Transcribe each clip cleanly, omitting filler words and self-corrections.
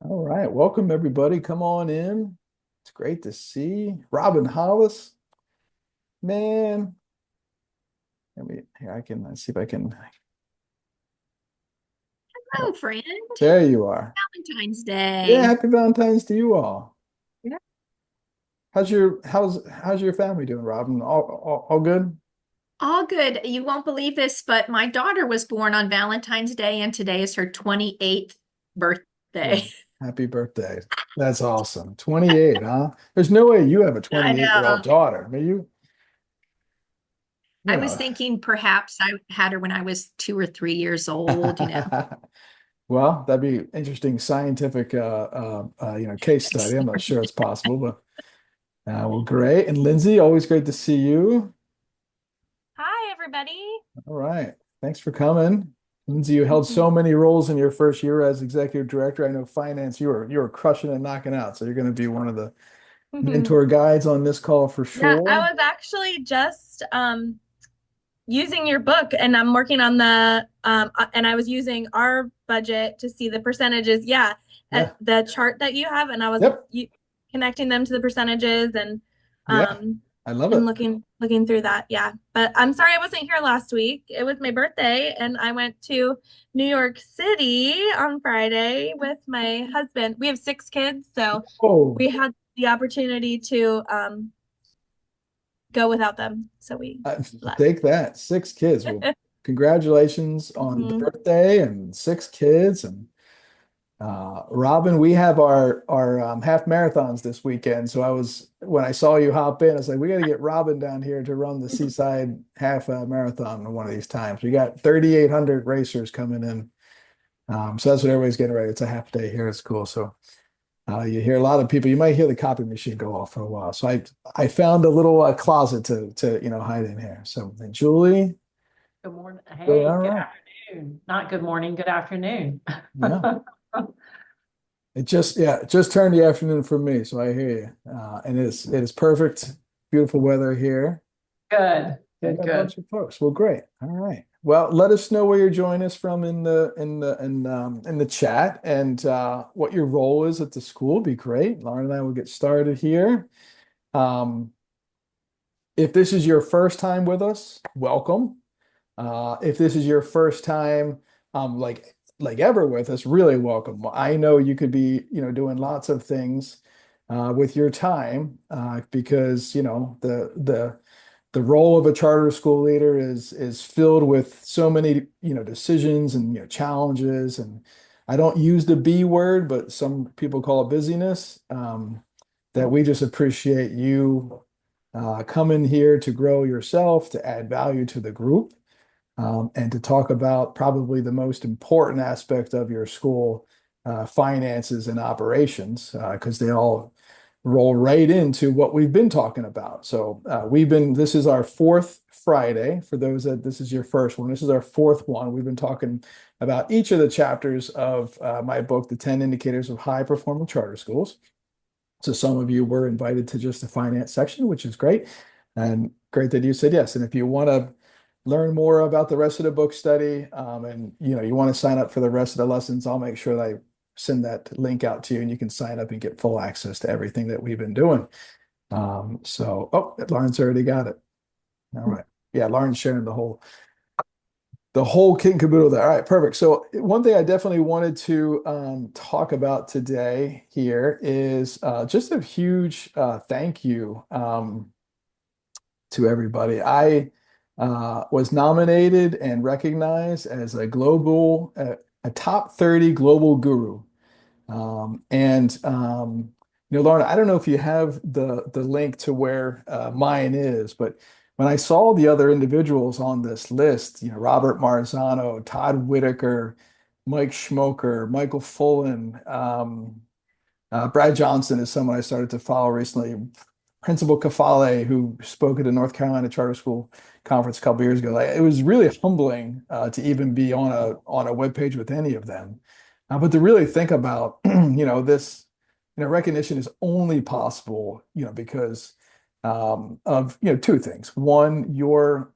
All right, welcome everybody. Come on in. It's great to see Robin Hollis. Man, let me here. I can see if I can. Hello, friend. There you are. Valentine's Yeah, Day. happy Valentine's to you all. Yeah. How's your family doing, Robin? All good? All good. You won't believe this, but my daughter was born on Valentine's Day, and today is her 28th birthday. Well, happy birthday. That's awesome. 28, huh? There's no way you have a I 28-year-old know. daughter. May you I was know. thinking perhaps I had her when I was 2 or 3 years old. Well, that'd be interesting scientific case study. I'm not sure it's possible, but well, great. And Lindsay, always great to see you. Hi, everybody. All right. Thanks for coming. Lindsay, you held Mhm. so many roles in your first year as executive director. I know finance, you were crushing and knocking out. So you're going to be one of the Mhm. mentor guides on this call for Yeah, I sure. was actually just using your book and I'm working on and I was using our budget to see the percentages. Yeah, at Yeah. the chart that you have, and I was Yep. connecting them to the percentages Yeah. um I love and it. looking through that. Yeah. But I'm sorry I wasn't here last week. It was my birthday and I went to New York City on Friday with my husband. We have 6 kids, so Oh, we had the opportunity to go without them. So we I, left. take that. 6 kids. Well, congratulations on the Mhm. birthday and 6 kids. And Robin, we have our half marathons this weekend. So when I saw you hop in, I was like, we got to get Robin down here to run the Seaside half marathon one of these times. We got 3,800 racers coming in. So that's what everybody's getting ready. It's a half day here. It's cool. So you hear a lot of people. You might hear the copy machine go off for a while. So I found a little closet to hide in here. So and Julie, Good morning. doing Hey, all good right. afternoon. Not good morning, good afternoon. Yeah. It just turned the afternoon for me, so I hear you. And it is perfect, beautiful weather here. Good, I good, got a good. bunch of folks. Well, great. All right. Well, let us know where you're joining us from in the chat and what your role is at the school. Be great. Lauren and I will get started here. Um, if this is your first time with us, welcome. If this is your first time, like ever with us, really welcome. I know you could be, doing lots of things with your time because the role of a charter school leader is filled with so many, decisions and challenges. And I don't use the B word, but some people call it busyness. That we just appreciate you coming here to grow yourself, to add value to the group and to talk about probably the most important aspect of your school, finances and operations, because they all roll right into what we've been talking about. So this is our fourth Friday. For those that this is your first one, this is our fourth one. We've been talking about each of the chapters of my book, The 10 Indicators of High Performing Charter Schools. So some of you were invited to just the finance section, which is great. And great that you said yes. And if you want to learn more about the rest of the book study, and you want to sign up for the rest of the lessons, I'll make sure that I send that link out to you and you can sign up and get full access to everything that we've been doing. Lauren's already got it. All right. Yeah, Lauren's sharing the whole kit and caboodle there. All right, perfect. So one thing I definitely wanted to talk about today here is just a huge thank you to everybody. I was nominated and recognized as a top 30 global guru. Lauren, I don't know if you have the link to where mine is, but when I saw the other individuals on this list, Robert Marzano, Todd Whitaker, Mike Schmoker, Michael Fullen, Brad Johnson is someone I started to follow recently. Principal Kafale, who spoke at the North Carolina Charter School Conference a couple years ago. Like, it was really humbling to even be on a web page with any of them. But to really think about, this, recognition is only possible, because of two things. One, your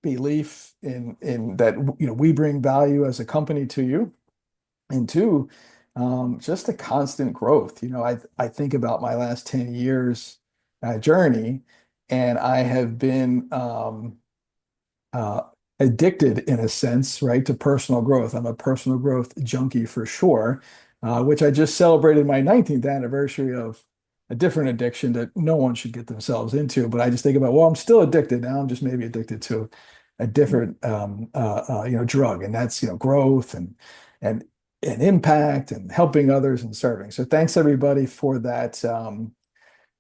belief in that we bring value as a company to you, and two, just a constant growth. I think about my last 10 years journey, and I have been uh, addicted in a sense, right, to personal growth. I'm a personal growth junkie for sure, which I just celebrated my 19th anniversary of a different addiction that no one should get themselves into. But I just think about, well, I'm still addicted now. I'm just maybe addicted to a different, drug, and that's, growth and and impact and helping others and serving. So thanks everybody for that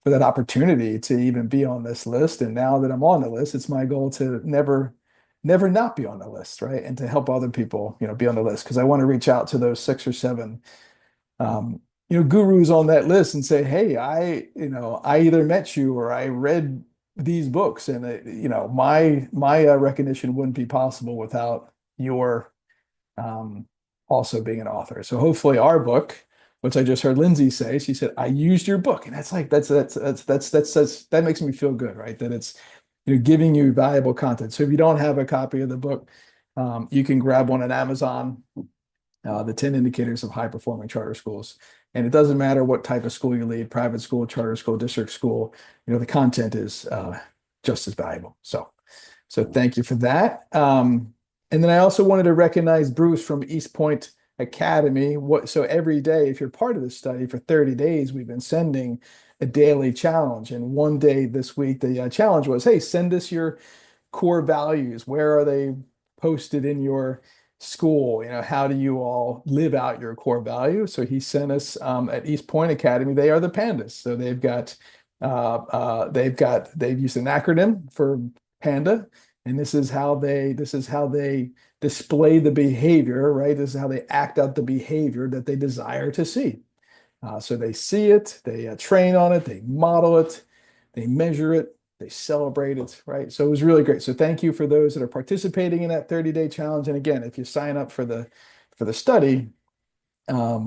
opportunity to even be on this list. And now that I'm on the list, it's my goal to never not be on the list, right? And to help other people, be on the list, because I want to reach out to those 6 or 7 gurus on that list and say, hey, I either met you or I read these books, and my recognition wouldn't be possible without your also being an author. So hopefully our book, which I just heard Lindsay say, she said, I used your book. And that makes me feel good, right? That it's, giving you valuable content. So if you don't have a copy of the book, you can grab one on Amazon, the 10 Indicators of High Performing Charter Schools. And it doesn't matter what type of school you lead, private school, charter school, district school, the content is just as valuable. So thank you for that. And then I also wanted to recognize Bruce from East Point Academy. So every day, if you're part of the study for 30 days, we've been sending a daily challenge. And one day this week, the challenge was, hey, send us your core values. Where are they posted in your school? How do you all live out your core values? So he sent us at East Point Academy, they are the pandas. So they've used an acronym for PANDA. And this is how they display the behavior, right? This is how they act out the behavior that they desire to see. So they see it, they train on it, they model it, they measure it, they celebrate it, right? So it was really great. So thank you for those that are participating in that 30-day challenge. And again, if you sign up for the study,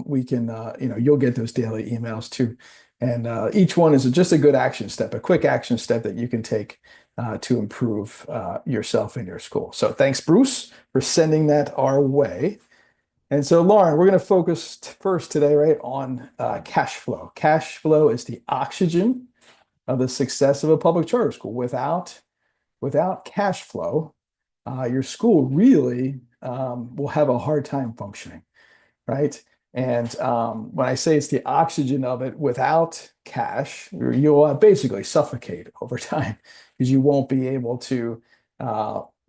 we can, you'll get those daily emails too. And each one is just a good action step, a quick action step that you can take to improve yourself in your school. So thanks, Bruce, for sending that our way. And so, Lauren, we're going to focus first today, right, on cash flow. Cash flow is the oxygen of the success of a public charter school. Without cash flow, your school really will have a hard time functioning, right? And when I say it's the oxygen of it, without cash, you'll basically suffocate over time, because you won't be able to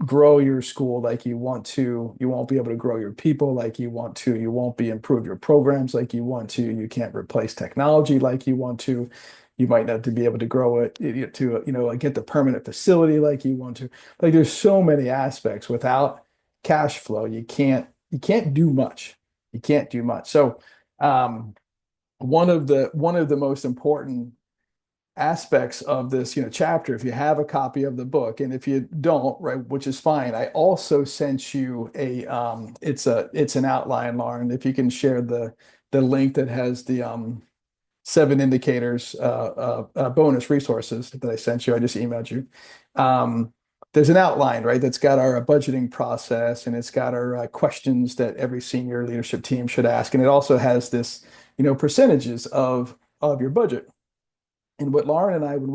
grow your school like you want to. You won't be able to grow your people like you want to. You won't improve your programs like you want to. You can't replace technology like you want to. You might not be able to grow it to, get the permanent facility like you want to. Like, there's so many aspects. Without cash flow, you can't do much. You can't do much. So one of the most important aspects of this, chapter, if you have a copy of the book, and if you don't, right, which is fine, I also sent you it's an outline, Lauren. If you can share the link that has the 7 indicators bonus resources that I sent you. I just emailed you. There's an outline, right, that's got our budgeting process, and it's got our questions that every senior leadership team should ask, and it also has this, percentages of your budget. And what Lauren and I, when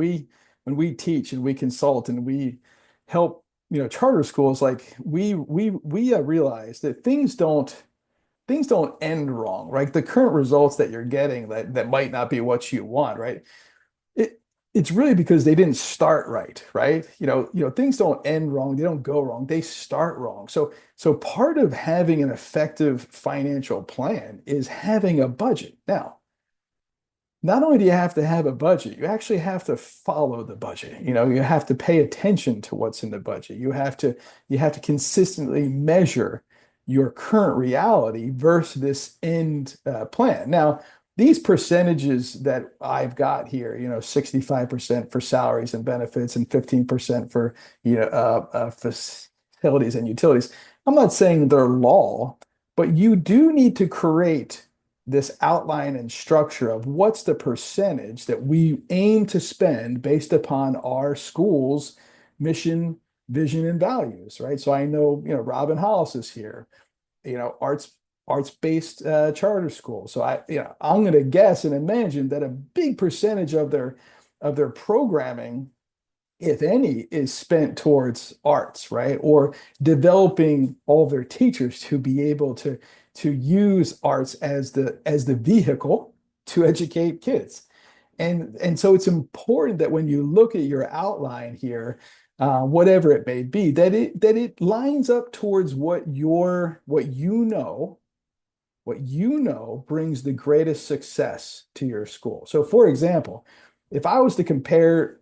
we teach and we consult and we help, charter schools, like we realize that things don't end wrong, right? The current results that you're getting that might not be what you want, right? It's really because they didn't start right, right? Things don't end wrong, they don't go wrong, they start wrong. So part of having an effective financial plan is having a budget. Now, not only do you have to have a budget, you actually have to follow the budget. You have to pay attention to what's in the budget. You have to consistently measure your current reality versus this end plan. Now, these percentages that I've got here, 65% for salaries and benefits and 15% for facilities and utilities. I'm not saying they're law, but you do need to create this outline and structure of what's the percentage that we aim to spend based upon our school's mission, vision, and values, right? So I know, Robin Hollis is here. Art's arts-based charter school. So I'm going to guess and imagine that a big percentage of their programming, if any, is spent towards arts, right? Or developing all their teachers to be able to use arts as the vehicle to educate kids. And so it's important that when you look at your outline here, whatever it may be, that it lines up towards what you know brings the greatest success to your school. So for example, if I was to compare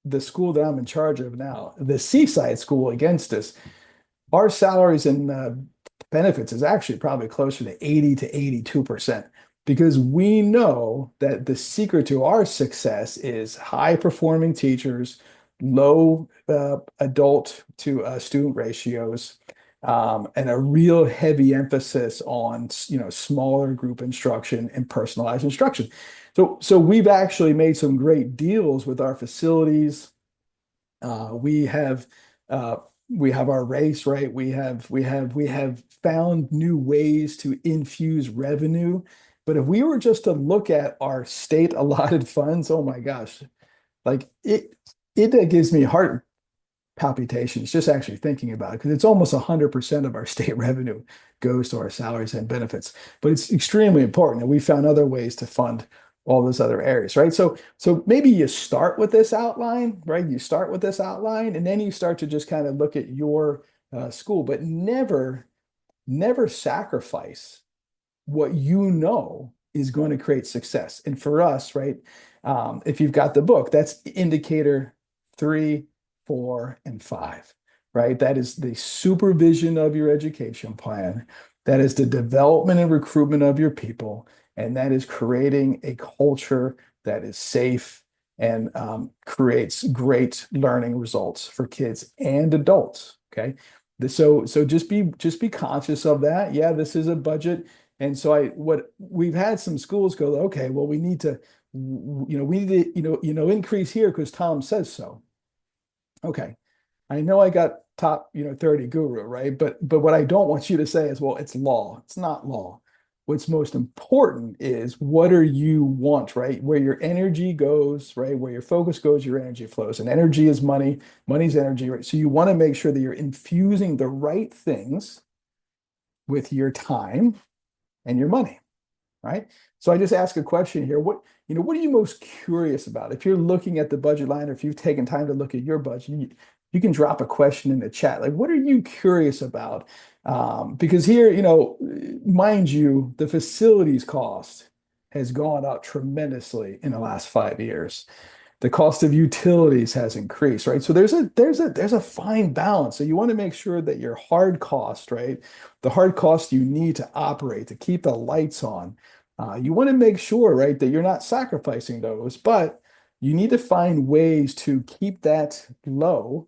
the school that I'm in charge of now, the Seaside School, against us, our salaries and benefits is actually probably closer to 80 to 82%, because we know that the secret to our success is high performing teachers, low adult to student ratios, and a real heavy emphasis on smaller group instruction and personalized instruction. So we've actually made some great deals with our facilities. We have our race, right? We have found new ways to infuse revenue. But if we were just to look at our state allotted funds, oh my gosh, like it gives me heart palpitations just actually thinking about it, because it's almost 100% of our state revenue goes to our salaries and benefits. But it's extremely important, and we found other ways to fund all those other areas, right? So maybe you start with this outline, right? You start with this outline, and then you start to just kind of look at your school, but never sacrifice what you know is going to create success. And for us, right, if you've got the book, that's indicator 3, 4, and 5, right? That is the supervision of your education plan. That is the development and recruitment of your people. And that is creating a culture that is safe and creates great learning results for kids and adults. Okay. So just be conscious of that. Yeah, this is a budget. And so what we've had some schools go, okay, well, we need to increase here because Tom says so. Okay. I know I got top 30 guru, right? But what I don't want you to say is, well, it's law. It's not law. What's most important is, what are you want, right? Where your energy goes, right? Where your focus goes, your energy flows. And energy is money, money's energy, right? So you want to make sure that you're infusing the right things with your time and your money, right? So I just ask a question here. What are you most curious about? If you're looking at the budget line, or if you've taken time to look at your budget, you can drop a question in the chat. Like, what are you curious about? Because here, mind you, the facilities cost has gone up tremendously in the last 5 years. The cost of utilities has increased, right? So there's a fine balance. So you want to make sure that your hard cost, right? The hard cost you need to operate, to keep the lights on. You want to make sure, right, that you're not sacrificing those, but you need to find ways to keep that low,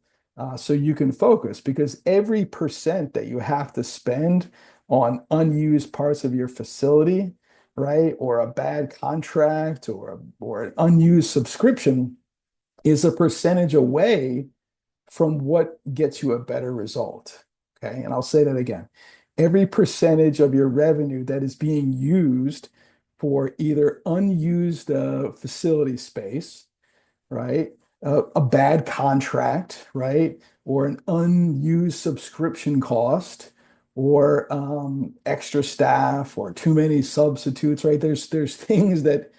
so you can focus, because every percent that you have to spend on unused parts of your facility, right, or a bad contract or an unused subscription, is a percentage away from what gets you a better result. Okay. And I'll say that again. Every percentage of your revenue that is being used for either unused facility space, right, a bad contract, right, or an unused subscription cost, or extra staff, or too many substitutes, right? There's things that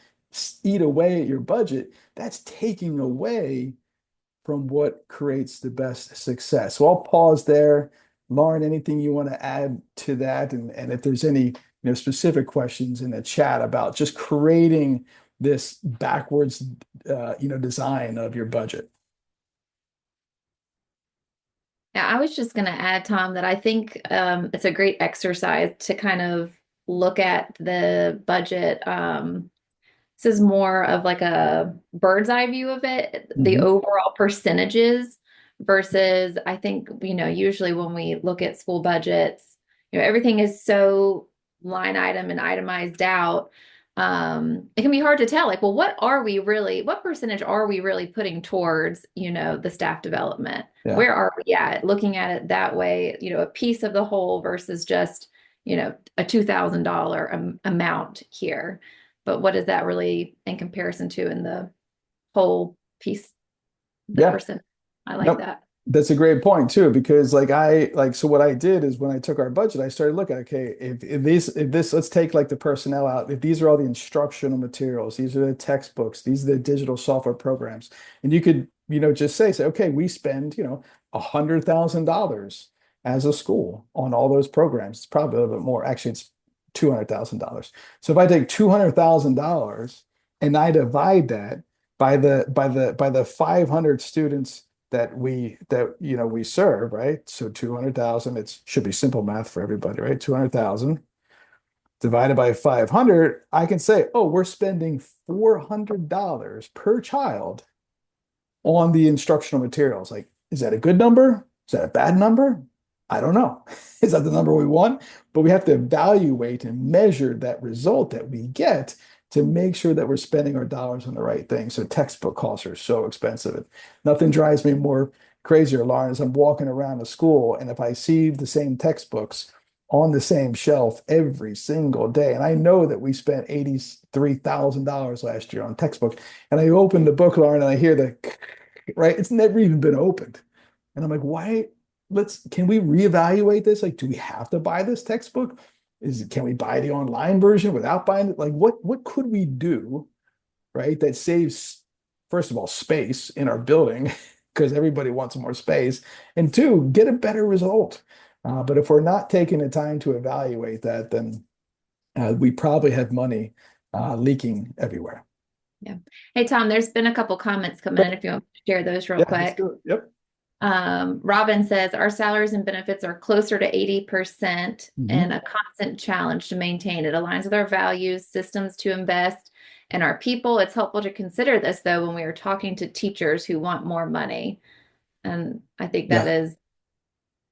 eat away at your budget. That's taking away from what creates the best success. So I'll pause there. Lauren, anything you want to add to that? And if there's any specific questions in the chat about just creating this backwards design of your budget. Yeah, I was just going to add, Tom, that I think it's a great exercise to kind of look at the budget. This is more of like a bird's eye view of it, the overall percentages versus, I think, usually when we look at school budgets, everything is so line item and itemized out. It can be hard to tell, like, well, what percentage are we really putting towards, the staff development? Yeah. Where are we at? Looking at it that way, a piece of the whole versus just, a $2,000 amount here. But what is that really in comparison to in the whole piece, the Yeah. percent? I like Nope. that. That's a great point too, because so what I did is when I took our budget, I started looking, okay, if this, let's take like the personnel out. If these are all the instructional materials, these are the textbooks, these are the digital software programs, and you could, just say, okay, we spend, $100,000 as a school on all those programs. It's probably a little bit more. Actually, it's $200,000. So if I take $200,000 and I divide that by the 500 students that we serve, right? So 200,000, it should be simple math for everybody, right? 200,000 divided by 500, I can say, oh, we're spending $400 per child on the instructional materials. Like, is that a good number? Is that a bad number? I don't know. Is that the number we want? But we have to evaluate and measure that result that we get to make sure that we're spending our dollars on the right thing. So textbook costs are so expensive. Nothing drives me more crazier, Lauren, as I'm walking around the school, and if I see the same textbooks on the same shelf every single day, and I know that we spent $83,000 last year on textbooks, and I open the book, Lauren, and I hear the right, it's never even been opened. And I'm like, why? Can we reevaluate this? Like, do we have to buy this textbook? Can we buy the online version without buying it? Like, what could we do, right? That saves, first of all, space in our building because everybody wants more space, and two, get a better result. But if we're not taking the time to evaluate that, then we probably have money leaking everywhere. Yeah. Hey, Tom, there's been a couple comments coming in if you want to share those real Yeah, let's quick. do it. Yep. Robin says our salaries and benefits are closer to 80% Mhm. and a constant challenge to maintain. It aligns with our values, systems to invest in our people. It's helpful to consider this though when we are talking to teachers who want more money. And I think that is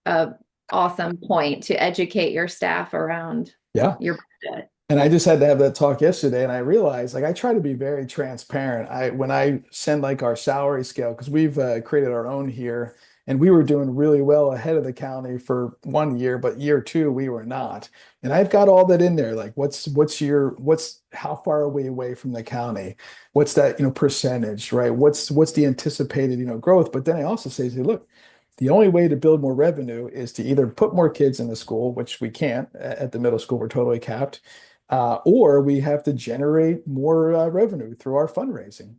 a awesome point to educate your staff around Yeah. your budget. And I just had to have that talk yesterday, and I realized, like, I try to be very transparent. When I send like our salary scale, because we've created our own here, and we were doing really well ahead of the county for 1 year, but year two we were not. And I've got all that in there, like how far are we away from the county? What's that, percentage, right? What's the anticipated, growth? But then I also say, look, the only way to build more revenue is to either put more kids in the school, which we can't at the middle school, we're totally capped, or we have to generate more revenue through our fundraising,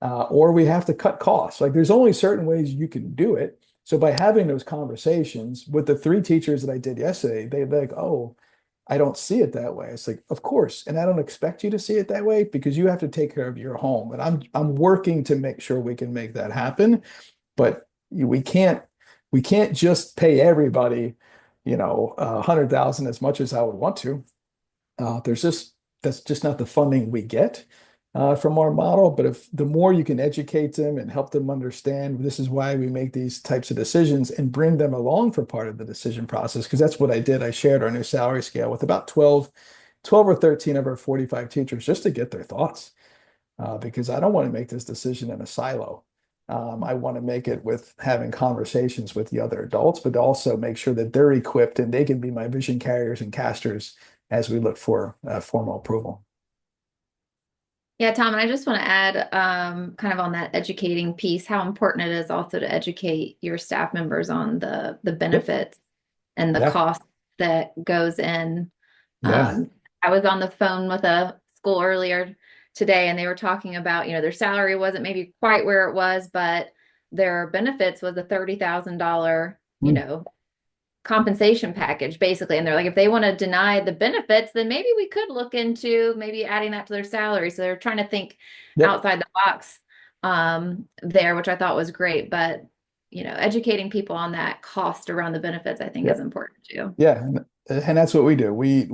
or we have to cut costs. Like, there's only certain ways you can do it. So by having those conversations with the 3 teachers that I did yesterday, they're like, oh, I don't see it that way. It's like, of course, and I don't expect you to see it that way because you have to take care of your home, and I'm working to make sure we can make that happen. But we can't just pay everybody, 100,000 as much as I would want to. That's just not the funding we get from our model. But if the more you can educate them and help them understand, this is why we make these types of decisions and bring them along for part of the decision process, because that's what I did. I shared our new salary scale with about 12 or 13 of our 45 teachers just to get their thoughts, because I don't want to make this decision in a silo. I want to make it with having conversations with the other adults, but also make sure that they're equipped and they can be my vision carriers and casters as we look for formal approval. Yeah, Tom, and I just want to add kind of on that educating piece, how important it is also to educate your staff members on the benefits and the cost that goes in. I was on the phone with a school earlier today, and they were talking about, their salary wasn't maybe quite where it was, but their benefits was a $30,000, compensation package basically. And they're like, if they want to deny the benefits, then maybe we could look into maybe adding that to their salary. So they're trying to think outside the box there, which I thought was great. But, educating people on that cost around the benefits, I think is important too. Yeah. And that's what we do. We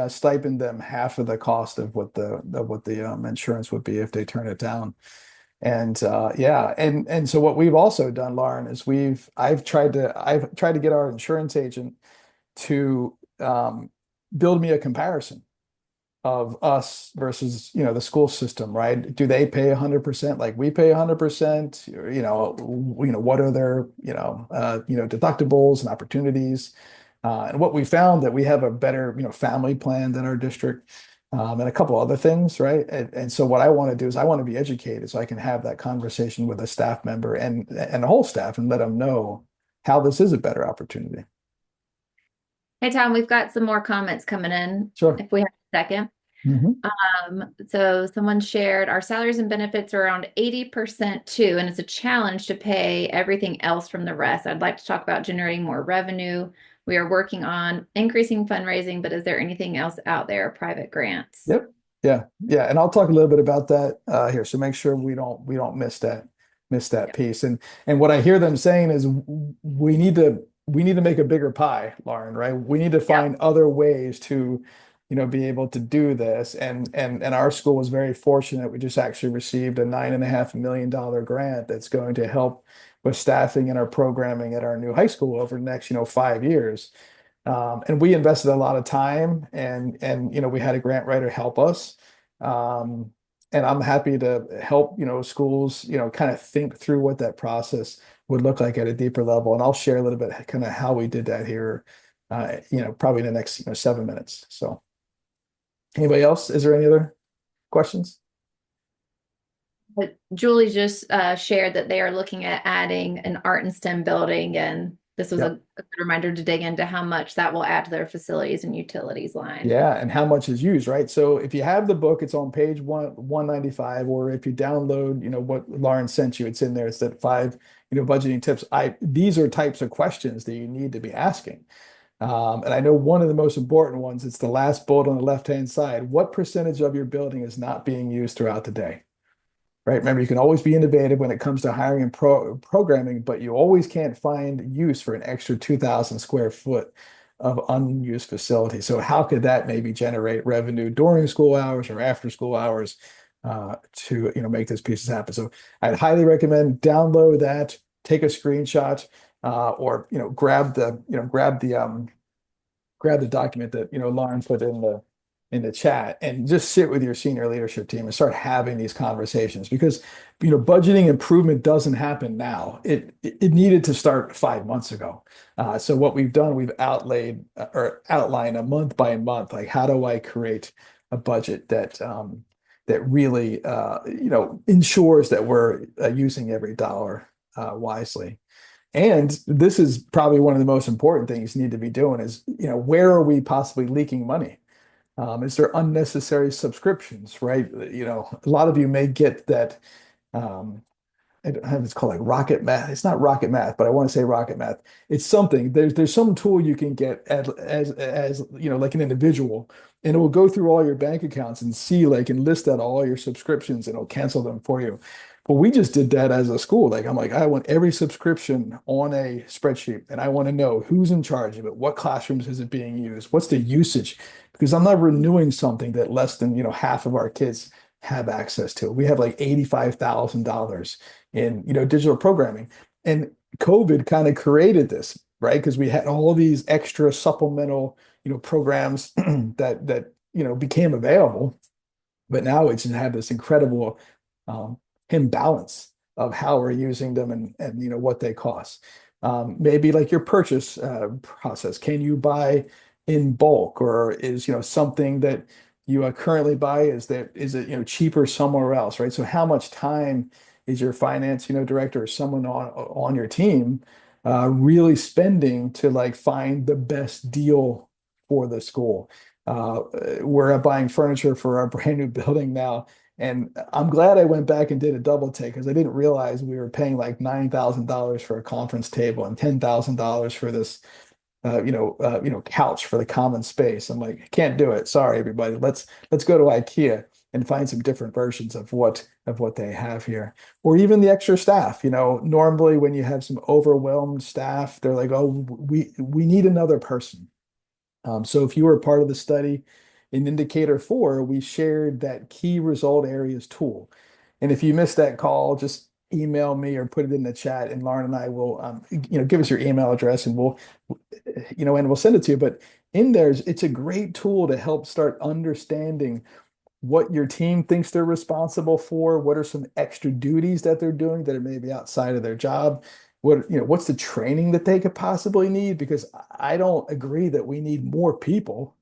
stipend them half of the cost of what the insurance would be if they turn it down. And and so what we've also done, Lauren, is I've tried to get our insurance agent to build me a comparison of us versus the school system, right? Do they pay 100% like we pay 100%? What are their deductibles and opportunities? And what we found that we have a better, family plan than our district, and a couple other things, right? And so what I want to do is I want to be educated so I can have that conversation with a staff member and the whole staff and let them know how this is a better opportunity. Hey, Tom, we've got some more comments coming in. Sure. If we have a second. Mhm. So someone shared our salaries and benefits are around 80% too, and it's a challenge to pay everything else from the rest. I'd like to talk about generating more revenue. We are working on increasing fundraising, but is there anything else out there, private grants? Yep. Yeah. Yeah. And I'll talk a little bit about that here. So make sure we don't miss that piece. And what I hear them saying is we need to make a bigger pie, Lauren, right? We need to find other ways to, be able to do this. And our school was very fortunate. We just actually received a $9.5 million grant that's going to help with staffing and our programming at our new high school over the next, 5 years. And we invested a lot of time and we had a grant writer help us. And I'm happy to help, schools, kind of think through what that process would look like at a deeper level. And I'll share a little bit kind of how we did that here, probably in the next, 7 minutes. So anybody else? Is there any other questions? But Julie just shared that they are looking at adding an art and STEM building, and this was a good reminder to dig into how much that will add to their facilities and utilities line. Yeah, and how much is used, right? So if you have the book, it's on page 195, or if you download, what Lauren sent you, it's in there. It's that 5, budgeting tips. These are types of questions that you need to be asking. And I know one of the most important ones, it's the last bullet on the left-hand side. What percentage of your building is not being used throughout the day? Right? Remember, you can always be innovative when it comes to hiring and programming, but you always can't find use for an extra 2,000 square foot of unused facility. So how could that maybe generate revenue during school hours or after school hours to make those pieces happen? So I'd highly recommend download that, take a screenshot, or grab the document that Lauren put in the chat and just sit with your senior leadership team and start having these conversations, because budgeting improvement doesn't happen now. It needed to start 5 months ago. So what we've done, we've outlined a month by month, like how do I create a budget that really ensures that we're using every dollar wisely. And this is probably one of the most important things you need to be doing is, where are we possibly leaking money? Is there unnecessary subscriptions, right? A lot of you may get that. I don't have it's called like Rocket Math. It's not Rocket Math, but I want to say Rocket Math. It's something. There's some tool you can get as like an individual, and it will go through all your bank accounts and see and list out all your subscriptions, and it'll cancel them for you. But we just did that as a school. I'm like, I want every subscription on a spreadsheet, and I want to know who's in charge of it, what classrooms is it being used, what's the usage, because I'm not renewing something that less than half of our kids have access to. We have like $85,000 in digital programming, and COVID kind of created this, right? Because we had all these extra supplemental programs that became available, but now it's just had this incredible imbalance of how we're using them and what they cost. Maybe like your purchase process. Can you buy in bulk, or is something that you currently buy, is it cheaper somewhere else, right? So how much time is your finance director or someone on your team really spending to find the best deal for the school? We're buying furniture for our brand new building now, and I'm glad I went back and did a double take, because I didn't realize we were paying like $9,000 for a conference table and $10,000 for this couch for the common space. I'm like, I can't do it. Sorry, everybody. Let's go to IKEA and find some different versions of what they have here. Or even the extra staff. Normally when you have some overwhelmed staff, they're like, oh, we need another person. So if you were part of the study in Indicator 4, we shared that key result areas tool. And if you missed that call, just email me or put it in the chat, and Lauren and I will, give us your email address, and we'll send it to you. But in there, it's a great tool to help start understanding what your team thinks they're responsible for, what are some extra duties that they're doing that are maybe outside of their job, what's the training that they could possibly need? Because I don't agree that we need more people.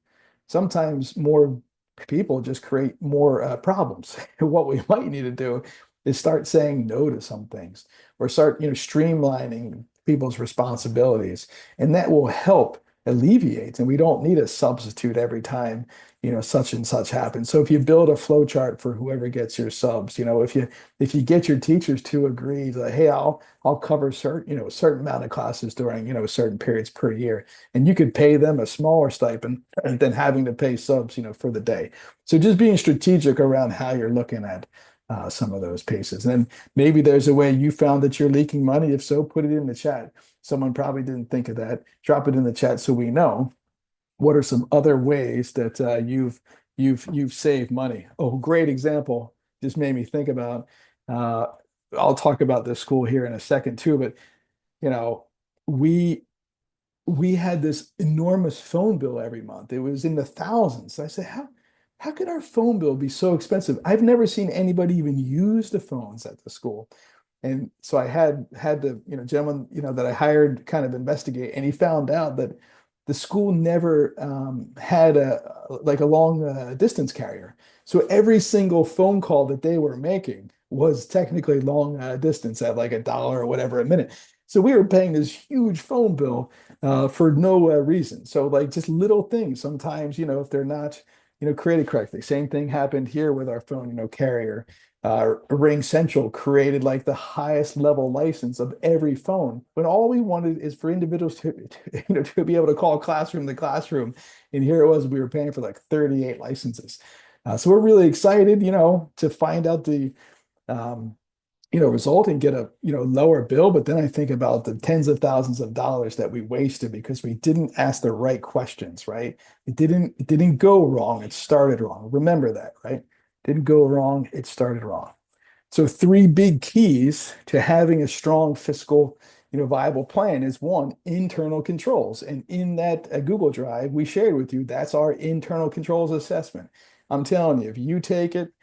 Sometimes more people just create more problems. What we might need to do is start saying no to some things, or start, streamlining people's responsibilities, and that will help alleviate. And we don't need a substitute every time, such and such happens. So if you build a flow chart for whoever gets your subs, if you get your teachers to agree, like, hey, I'll cover a certain amount of classes during, certain periods per year, and you could pay them a smaller stipend than having to pay subs, for the day. So just being strategic around how you're looking at some of those pieces. And then maybe there's a way you found that you're leaking money. If so, put it in the chat. Someone probably didn't think of that. Drop it in the chat so we know what are some other ways that you've saved money. Oh, great example. Just made me think about. I'll talk about this school here in a second too, but we we had this enormous phone bill every month. It was in the thousands. I said, how could our phone bill be so expensive? I've never seen anybody even use the phones at the school. And so I had the gentleman that I hired kind of investigate, and he found out that the school never had a long distance carrier. So every single phone call that they were making was technically long distance at like $1 or whatever a minute. So we were paying this huge phone bill for no reason. So like just little things sometimes, if they're not, created correctly. Same thing happened here with our phone, carrier. Ring Central created like the highest level license of every phone, when all we wanted is for individuals to be able to call classroom to classroom. And here it was, we were paying for like 38 licenses. So we're really excited, to find out the result and get a lower bill. But then I think about the tens of thousands of dollars that we wasted because we didn't ask the right questions, right? It didn't go wrong. It started wrong. Remember that, right? Didn't go wrong. It started wrong. So 3 big keys to having a strong fiscal, viable plan is: one, internal controls. And in that Google Drive we shared with you, that's our internal controls assessment. I'm telling you, if you take it,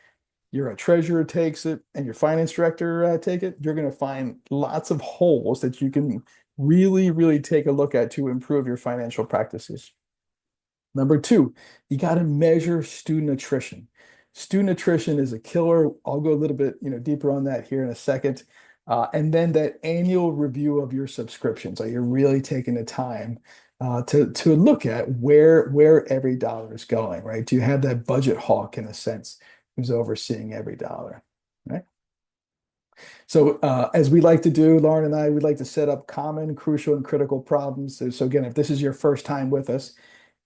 your treasurer takes it, and your finance director take it, you're going to find lots of holes that you can really, really take a look at to improve your financial practices. Number 2, you got to measure student attrition. Student attrition is a killer. I'll go a little bit, deeper on that here in a second. And then that annual review of your subscriptions. Are you really taking the time to look at where every dollar is going, right? Do you have that budget hawk in a sense who's overseeing every dollar, right? So as we like to do, Lauren and I, we'd like to set up common, crucial, and critical problems. So again, if this is your first time with us,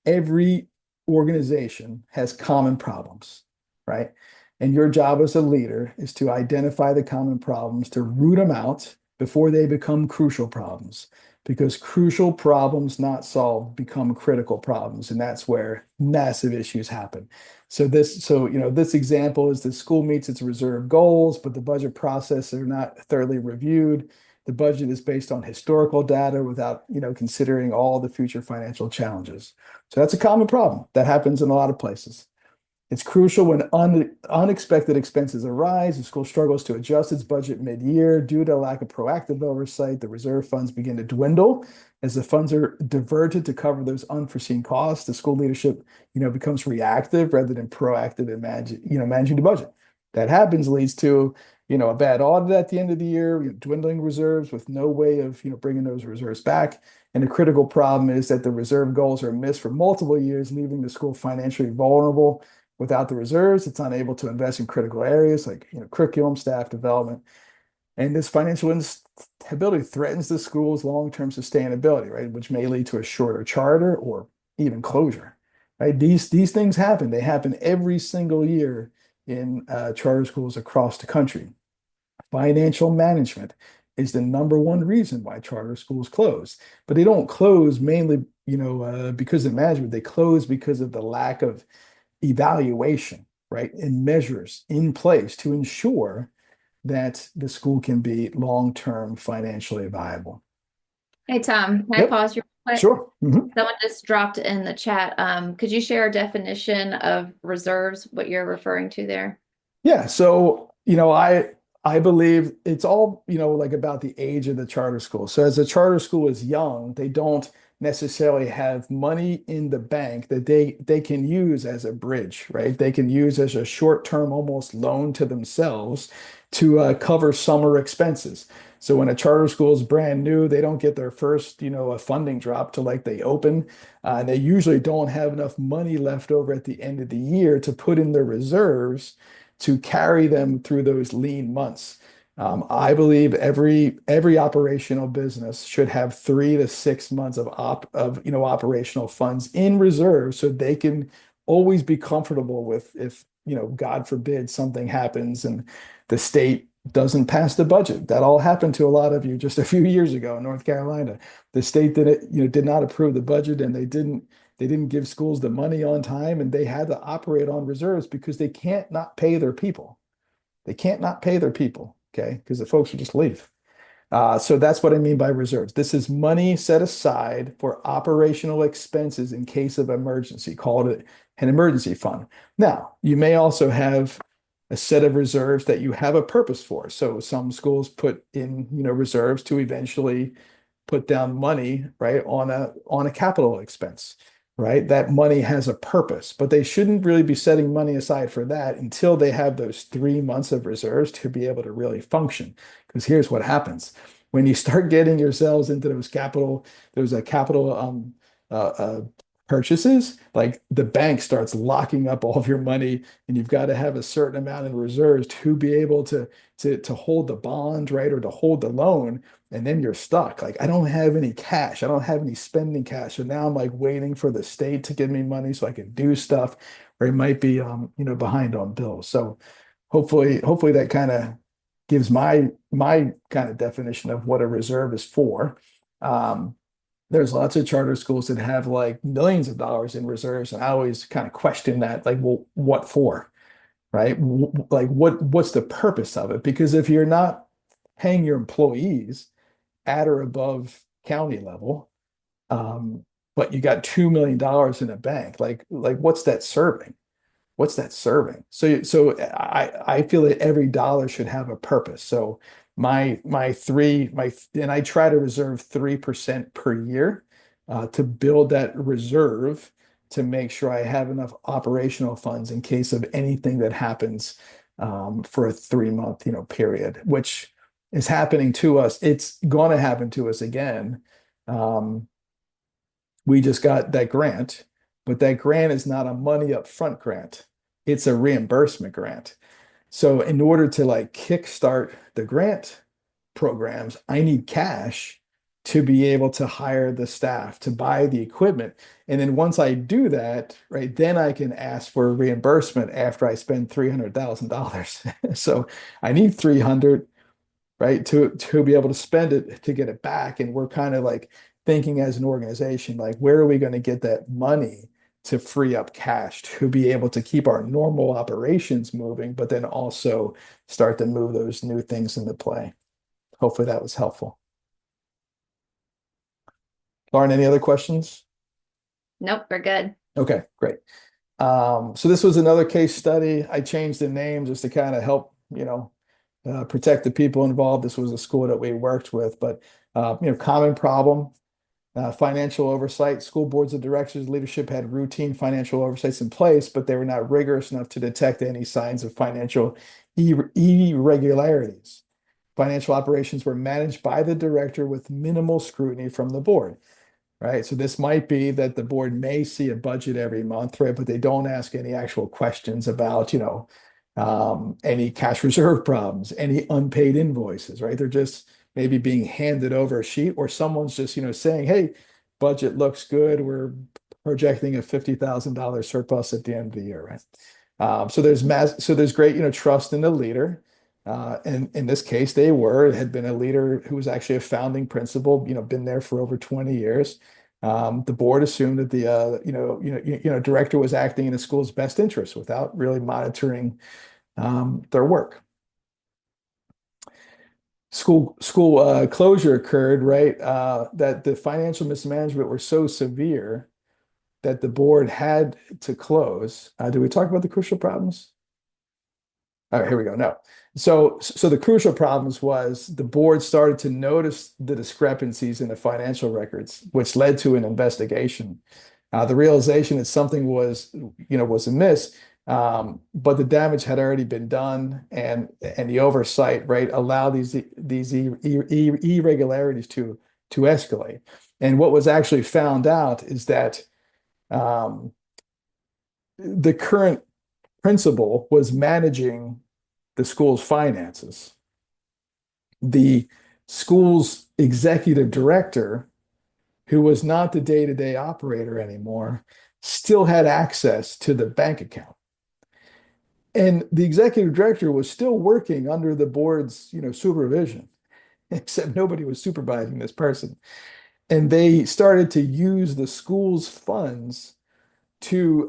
every organization has common problems, right? And your job as a leader is to identify the common problems, to root them out before they become crucial problems, because crucial problems not solved become critical problems. And that's where massive issues happen. So this example is the school meets its reserve goals, but the budget process are not thoroughly reviewed. The budget is based on historical data without, considering all the future financial challenges. So that's a common problem that happens in a lot of places. It's crucial when unexpected expenses arise. The school struggles to adjust its budget mid-year due to lack of proactive oversight. The reserve funds begin to dwindle as the funds are diverted to cover those unforeseen costs. The school leadership, becomes reactive rather than proactive in managing the budget. That happens leads to, a bad audit at the end of the year, dwindling reserves with no way of, bringing those reserves back. And the critical problem is that the reserve goals are missed for multiple years, leaving the school financially vulnerable. Without the reserves, it's unable to invest in critical areas like curriculum, staff development. And this financial instability threatens the school's long-term sustainability, right? Which may lead to a shorter charter or even closure, right? These things happen. They happen every single year in charter schools across the country. Financial management is the number one reason why charter schools close. But they don't close mainly, because of management. They close because of the lack of evaluation, right, and measures in place to ensure that the school can be long-term financially viable. Hey, Tom, can I pause you real quick? Sure. Mm-hmm. Someone just dropped in the chat. Could you share a definition of reserves, what you're referring to there? Yeah. So, I believe it's all, like about the age of the charter school. So as a charter school is young, they don't necessarily have money in the bank that they can use as a bridge, right? They can use as a short-term almost loan to themselves to cover summer expenses. So when a charter school is brand new, they don't get their first, a funding drop till like they open. And they usually don't have enough money left over at the end of the year to put in their reserves to carry them through those lean months. I believe every operational business should have 3 to 6 months of operational funds in reserve so they can always be comfortable with if God forbid something happens and the state doesn't pass the budget. That all happened to a lot of you just a few years ago in North Carolina. The state did not approve the budget, and they didn't give schools the money on time, and they had to operate on reserves because they can't not pay their people. They can't not pay their people, okay? Because the folks will just leave. So that's what I mean by reserves. This is money set aside for operational expenses in case of emergency. Call it an emergency fund. Now, you may also have a set of reserves that you have a purpose for. So some schools put in, reserves to eventually put down money, right, on a capital expense, right? That money has a purpose, but they shouldn't really be setting money aside for that until they have those 3 months of reserves to be able to really function. Because here's what happens. When you start getting yourselves into those capital purchases, like the bank starts locking up all of your money, and you've got to have a certain amount in reserves to be able to hold the bond, right, or to hold the loan, and then you're stuck. Like, I don't have any cash, I don't have any spending cash, so now I'm like waiting for the state to give me money so I can do stuff, or it might be behind on bills. So hopefully that kind of gives my kind of definition of what a reserve is for. There's lots of charter schools that have like millions of dollars in reserves, and I always kind of question that, like, well, what for, right? Like, what's the purpose of it? Because if you're not paying your employees at or above county level, but you got $2 million in a bank, like what's that serving? What's that serving? So I feel that every dollar should have a purpose. So and I try to reserve 3% per year to build that reserve to make sure I have enough operational funds in case of anything that happens for a 3 month period, which is happening to us. It's going to happen to us again. We just got that grant, but that grant is not a money upfront grant. It's a reimbursement grant. So in order to like kickstart the grant programs, I need cash to be able to hire the staff, to buy the equipment. And then once I do that, right, then I can ask for reimbursement after I spend $300,000. So I need 300, right, to be able to spend it to get it back. And we're kind of like thinking as an organization, like, where are we going to get that money to free up cash to be able to keep our normal operations moving, but then also start to move those new things into play. Hopefully that was helpful. Lauren, any other questions? Nope, we're good. Okay, great. So this was another case study. I changed the name just to kind of help, protect the people involved. This was a school that we worked with, but common problem. Financial oversight. School boards of directors leadership had routine financial oversights in place, but they were not rigorous enough to detect any signs of financial irregularities. Financial operations were managed by the director with minimal scrutiny from the board, right? So this might be that the board may see a budget every month, right? But they don't ask any actual questions about, any cash reserve problems, any unpaid invoices, right? They're just maybe being handed over a sheet, or someone's just, saying, hey, budget looks good. We're projecting a $50,000 surplus at the end of the year, right? So there's great, trust in the leader. And in this case, it had been a leader who was actually a founding principal, been there for over 20 years. The board assumed that the director was acting in the school's best interest without really monitoring their work. School closure occurred, right? That the financial mismanagement were so severe that the board had to close. Did we talk about the crucial problems? All right, here we go. No. So the crucial problems was the board started to notice the discrepancies in the financial records, which led to an investigation. The realization that something was amiss, but the damage had already been done, and the oversight, right, allowed these irregularities to escalate. And what was actually found out is that um, the current principal was managing the school's finances. The school's executive director, who was not the day-to-day operator anymore, still had access to the bank account. And the executive director was still working under the board's, supervision, except nobody was supervising this person. And they started to use the school's funds to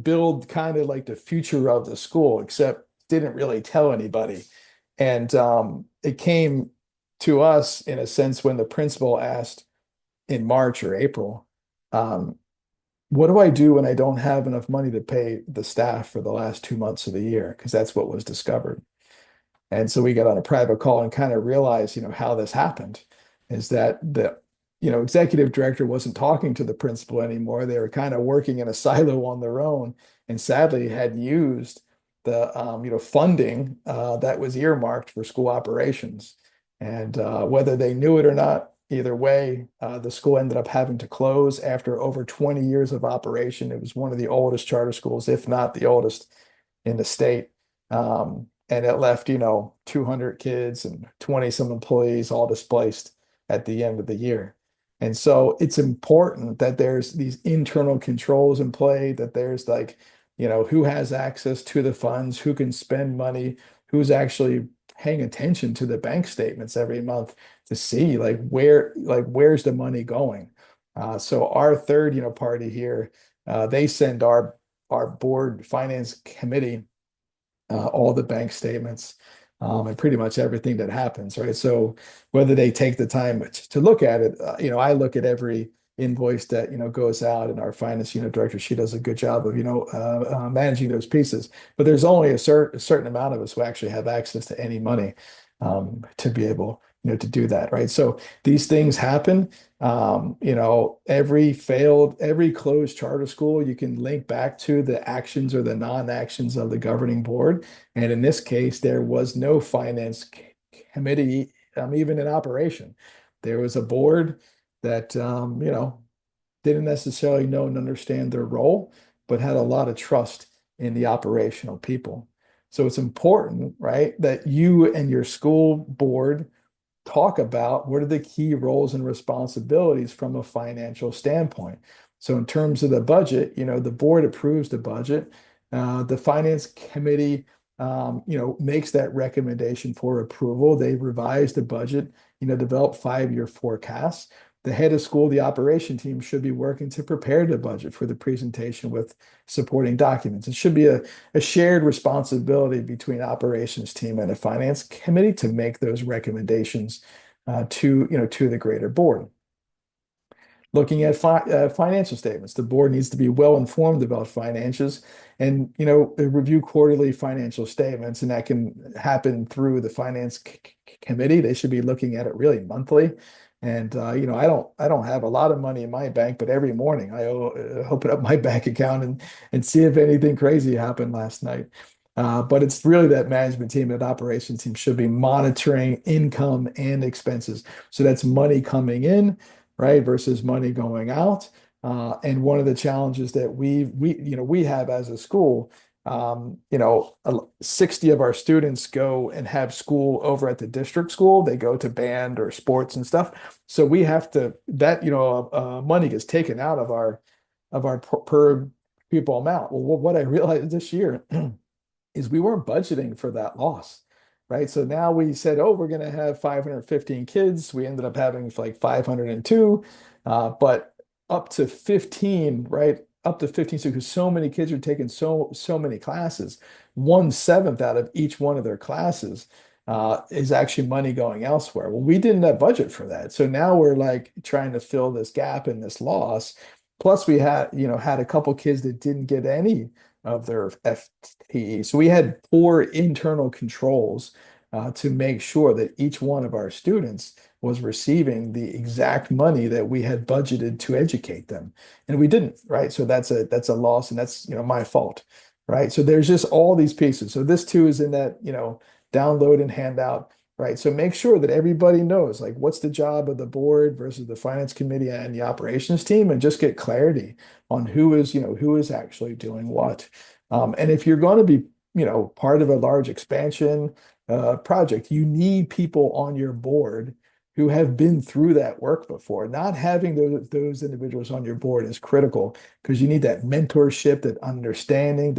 build kind of like the future of the school, except didn't really tell anybody. And it came to us in a sense when the principal asked in March or April, what do I do when I don't have enough money to pay the staff for the last 2 months of the year? Because that's what was discovered. And so we got on a private call and kind of realized, how this happened is that the executive director wasn't talking to the principal anymore. They were kind of working in a silo on their own, and sadly had used the funding that was earmarked for school operations. And whether they knew it or not, either way, the school ended up having to close after over 20 years of operation. It was one of the oldest charter schools, if not the oldest in the state. And it left, 200 kids and 20 some employees all displaced at the end of the year. And so it's important that there's these internal controls in play, that there's like, who has access to the funds, who can spend money, who's actually paying attention to the bank statements every month to see where's the money going. So our third, party here, they send our board finance committee all the bank statements and pretty much everything that happens, right? So whether they take the time to look at it, I look at every invoice that goes out, and our finance director, she does a good job of managing those pieces. But there's only a certain amount of us who actually have access to any money to be able to do that, right? So these things happen. Every closed charter school, you can link back to the actions or the non-actions of the governing board. And in this case, there was no finance committee even in operation. There was a board that didn't necessarily know and understand their role, but had a lot of trust in the operational people. So it's important, right, that you and your school board talk about what are the key roles and responsibilities from a financial standpoint. So in terms of the budget, the board approves the budget. The finance committee, makes that recommendation for approval. They revise the budget, develop 5-year forecasts. The head of school, the operation team should be working to prepare the budget for the presentation with supporting documents. It should be a shared responsibility between operations team and a finance committee to make those recommendations to the greater board. Looking at financial statements, the board needs to be well informed about financials and review quarterly financial statements, and that can happen through the finance committee. They should be looking at it really monthly. And I don't have a lot of money in my bank, but every morning I open up my bank account and see if anything crazy happened last night. But it's really that management team, that operations team should be monitoring income and expenses. So that's money coming in, right, versus money going out. And one of the challenges that we have as a school, 60 of our students go and have school over at the district school. They go to band or sports and stuff. So we have to, money gets taken out of our per pupil amount. Well, what I realized this year is we weren't budgeting for that loss, right? So now we said, oh, we're going to have 515 kids. We ended up having like 502, but up to 15, right? Up to 15, so because so many kids are taking so many classes, 1/7 out of each one of their classes is actually money going elsewhere. Well, we didn't have budget for that, so now we're like trying to fill this gap and this loss. Plus, we had a couple kids that didn't get any of their FTE. So we had poor internal controls to make sure that each one of our students was receiving the exact money that we had budgeted to educate them, and we didn't, right? So that's a loss, and that's my fault, right? So there's just all these pieces. So this too is in that download and handout, right? So make sure that everybody knows like what's the job of the board versus the finance committee and the operations team, and just get clarity on who is actually doing what. And if you're going to be part of a large expansion project, you need people on your board who have been through that work before. Not having those individuals on your board is critical because you need that mentorship, that understanding.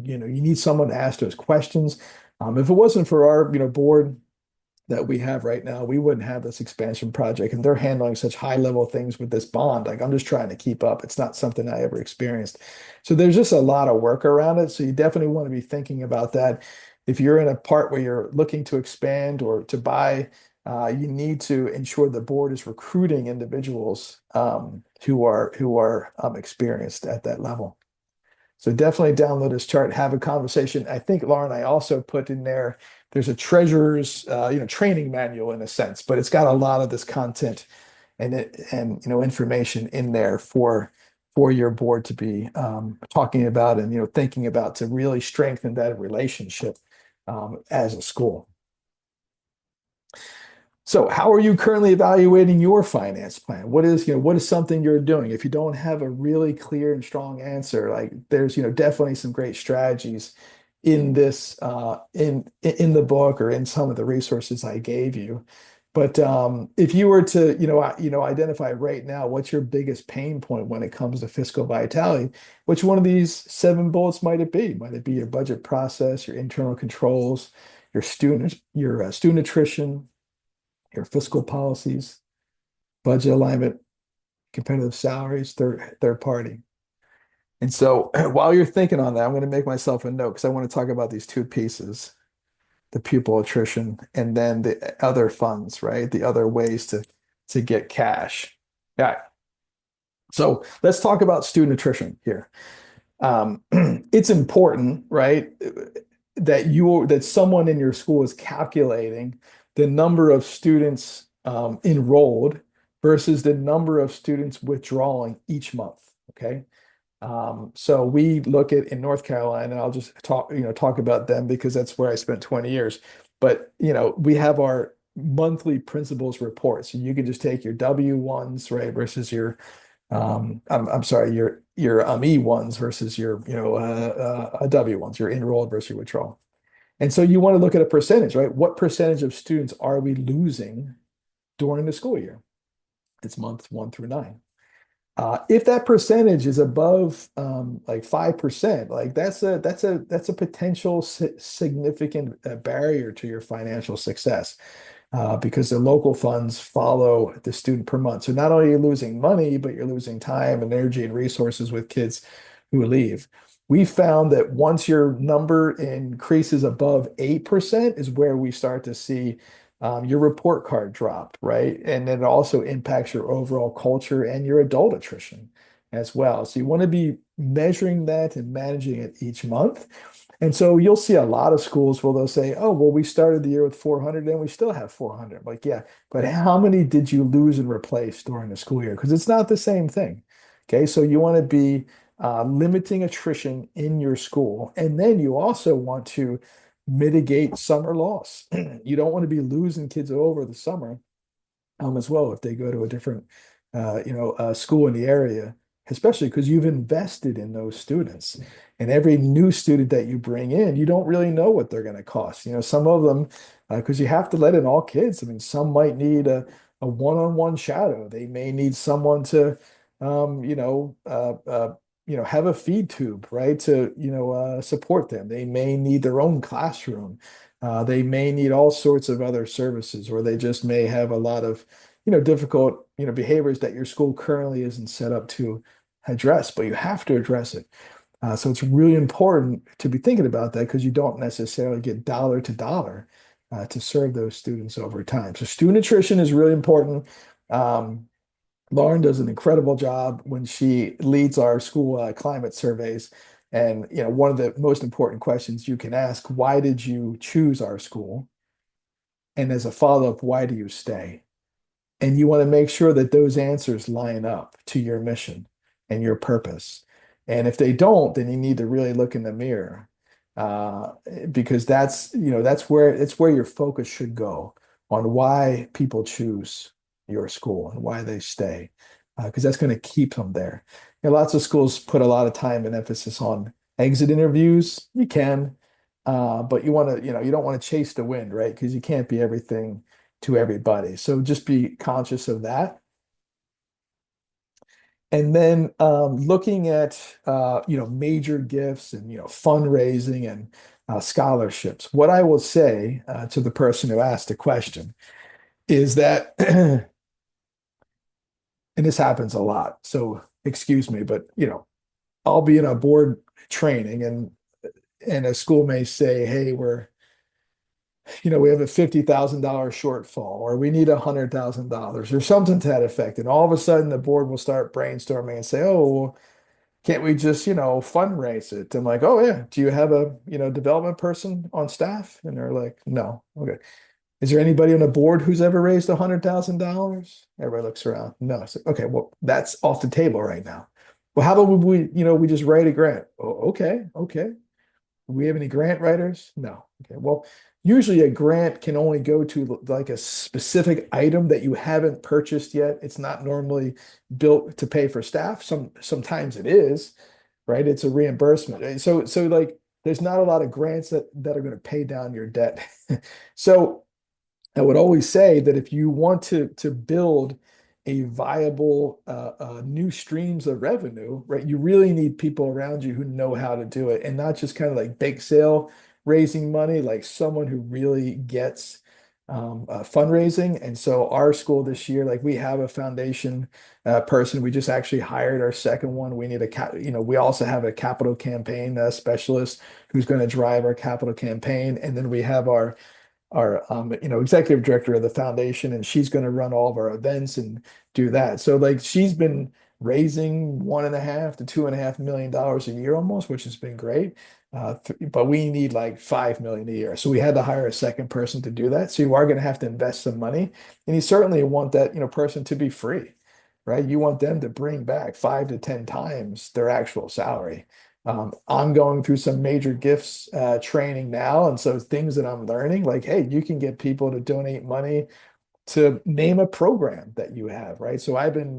You need someone to ask those questions. If it wasn't for our board that we have right now, we wouldn't have this expansion project, and they're handling such high level things with this bond. Like I'm just trying to keep up. It's not something I ever experienced. So there's just a lot of work around it. So you definitely want to be thinking about that. If you're in a part where you're looking to expand or to buy, you need to ensure the board is recruiting individuals who are experienced at that level. So definitely download this chart, have a conversation. I think Lauren, I also put in there's a treasurer's training manual in a sense, but it's got a lot of this content and information in there for your board to be talking about and thinking about to really strengthen that relationship as a school. So how are you currently evaluating your finance plan? What is something you're doing? If you don't have a really clear and strong answer, like there's definitely some great strategies in this in the book or in some of the resources I gave you. But if you were to identify right now what's your biggest pain point when it comes to fiscal vitality, which one of these 7 bullets might it be? Might it be your budget process, your internal controls, your student attrition, your fiscal policies, budget alignment, competitive salaries, third party? And so while you're thinking on that, I'm going to make myself a note because I want to talk about these 2 pieces, the pupil attrition and then the other funds, right? The other ways to get cash. Yeah. So let's talk about student attrition here. It's important, right, that someone in your school is calculating the number of students enrolled versus the number of students withdrawing each month. Okay. So we look at in North Carolina, and I'll just talk about them because that's where I spent 20 years. But we have our monthly principals report. So you can just take your W1s, right, versus your I'm sorry, your E1s versus your W1s, your enrolled versus your withdrawal. And so you want to look at a percentage, right? What percentage of students are we losing during the school year? It's months 1 through 9. If that percentage is above like 5%, like that's a potential significant barrier to your financial success because the local funds follow the student per month. So not only are you losing money, but you're losing time and energy and resources with kids who leave. We found that once your number increases above 8% is where we start to see your report card drop, right? And then it also impacts your overall culture and your adult attrition as well. So you want to be measuring that and managing it each month. And so you'll see a lot of schools where they'll say, oh, well, we started the year with 400 and we still have 400. Like, yeah, but how many did you lose and replace during the school year? Because it's not the same thing. Okay, so you want to be limiting attrition in your school. And then you also want to mitigate summer loss. You don't want to be losing kids over the summer as well if they go to a different school in the area, especially because you've invested in those students. And every new student that you bring in, you don't really know what they're going to cost. Some of them, because you have to let in all kids. I mean, some might need a one-on-one shadow. They may need someone to have a feed tube, right, to support them. They may need their own classroom. They may need all sorts of other services, or they just may have a lot of difficult behaviors that your school currently isn't set up to address, but you have to address it. So it's really important to be thinking about that because you don't necessarily get dollar to dollar to serve those students over time. So student attrition is really important. Lauren does an incredible job when she leads our school climate surveys And one of the most important questions you can ask, why did you choose our school? And as a follow-up, why do you stay? And you want to make sure that those answers line up to your mission and your purpose. And if they don't, then you need to really look in the mirror, uh, because that's where your focus should go on why people choose your school and why they stay, because that's going to keep them there. Lots of schools put a lot of time and emphasis on exit interviews. You can, but you don't want to chase the wind, right? Because you can't be everything to everybody. So just be conscious of that. And then looking at major gifts and fundraising and scholarships. What I will say to the person who asked the question is that, and this happens a lot, so excuse me, but I'll be in a board training and a school may say, hey, we have a $50,000 shortfall, or we need $100,000 or something to that effect. And all of a sudden the board will start brainstorming and say, oh, well, can't we just, fundraise it? I'm like, oh yeah. Do you have a, development person on staff? And they're like, no. Okay. Is there anybody on the board who's ever raised $100,000? Everybody looks around. No. I said, okay, well, that's off the table right now. Well, how about we just write a grant? Oh, okay. Okay. Do we have any grant writers? No. Okay. Well, usually a grant can only go to like a specific item that you haven't purchased yet. It's not normally built to pay for staff. Sometimes it is, right? It's a reimbursement. So like there's not a lot of grants that are going to pay down your debt. So I would always say that if you want to build a viable new streams of revenue, right, you really need people around you who know how to do it, and not just kind of like bake sale raising money, like someone who really gets fundraising. And so our school this year, like we have a foundation person. We just actually hired our second one. We need we also have a capital campaign specialist who's going to drive our capital campaign. And then we have our executive director of the foundation, and she's going to run all of our events and do that. So like she's been raising $1.5 to $2.5 million a year almost, which has been great. But we need like 5 million a year. So we had to hire a second person to do that. So you are going to have to invest some money, and you certainly want that, person to be free, right? You want them to bring back 5 to 10 times their actual salary. I'm going through some major gifts training now. And so things that I'm learning, like, hey, you can get people to donate money to name a program that you have, right? So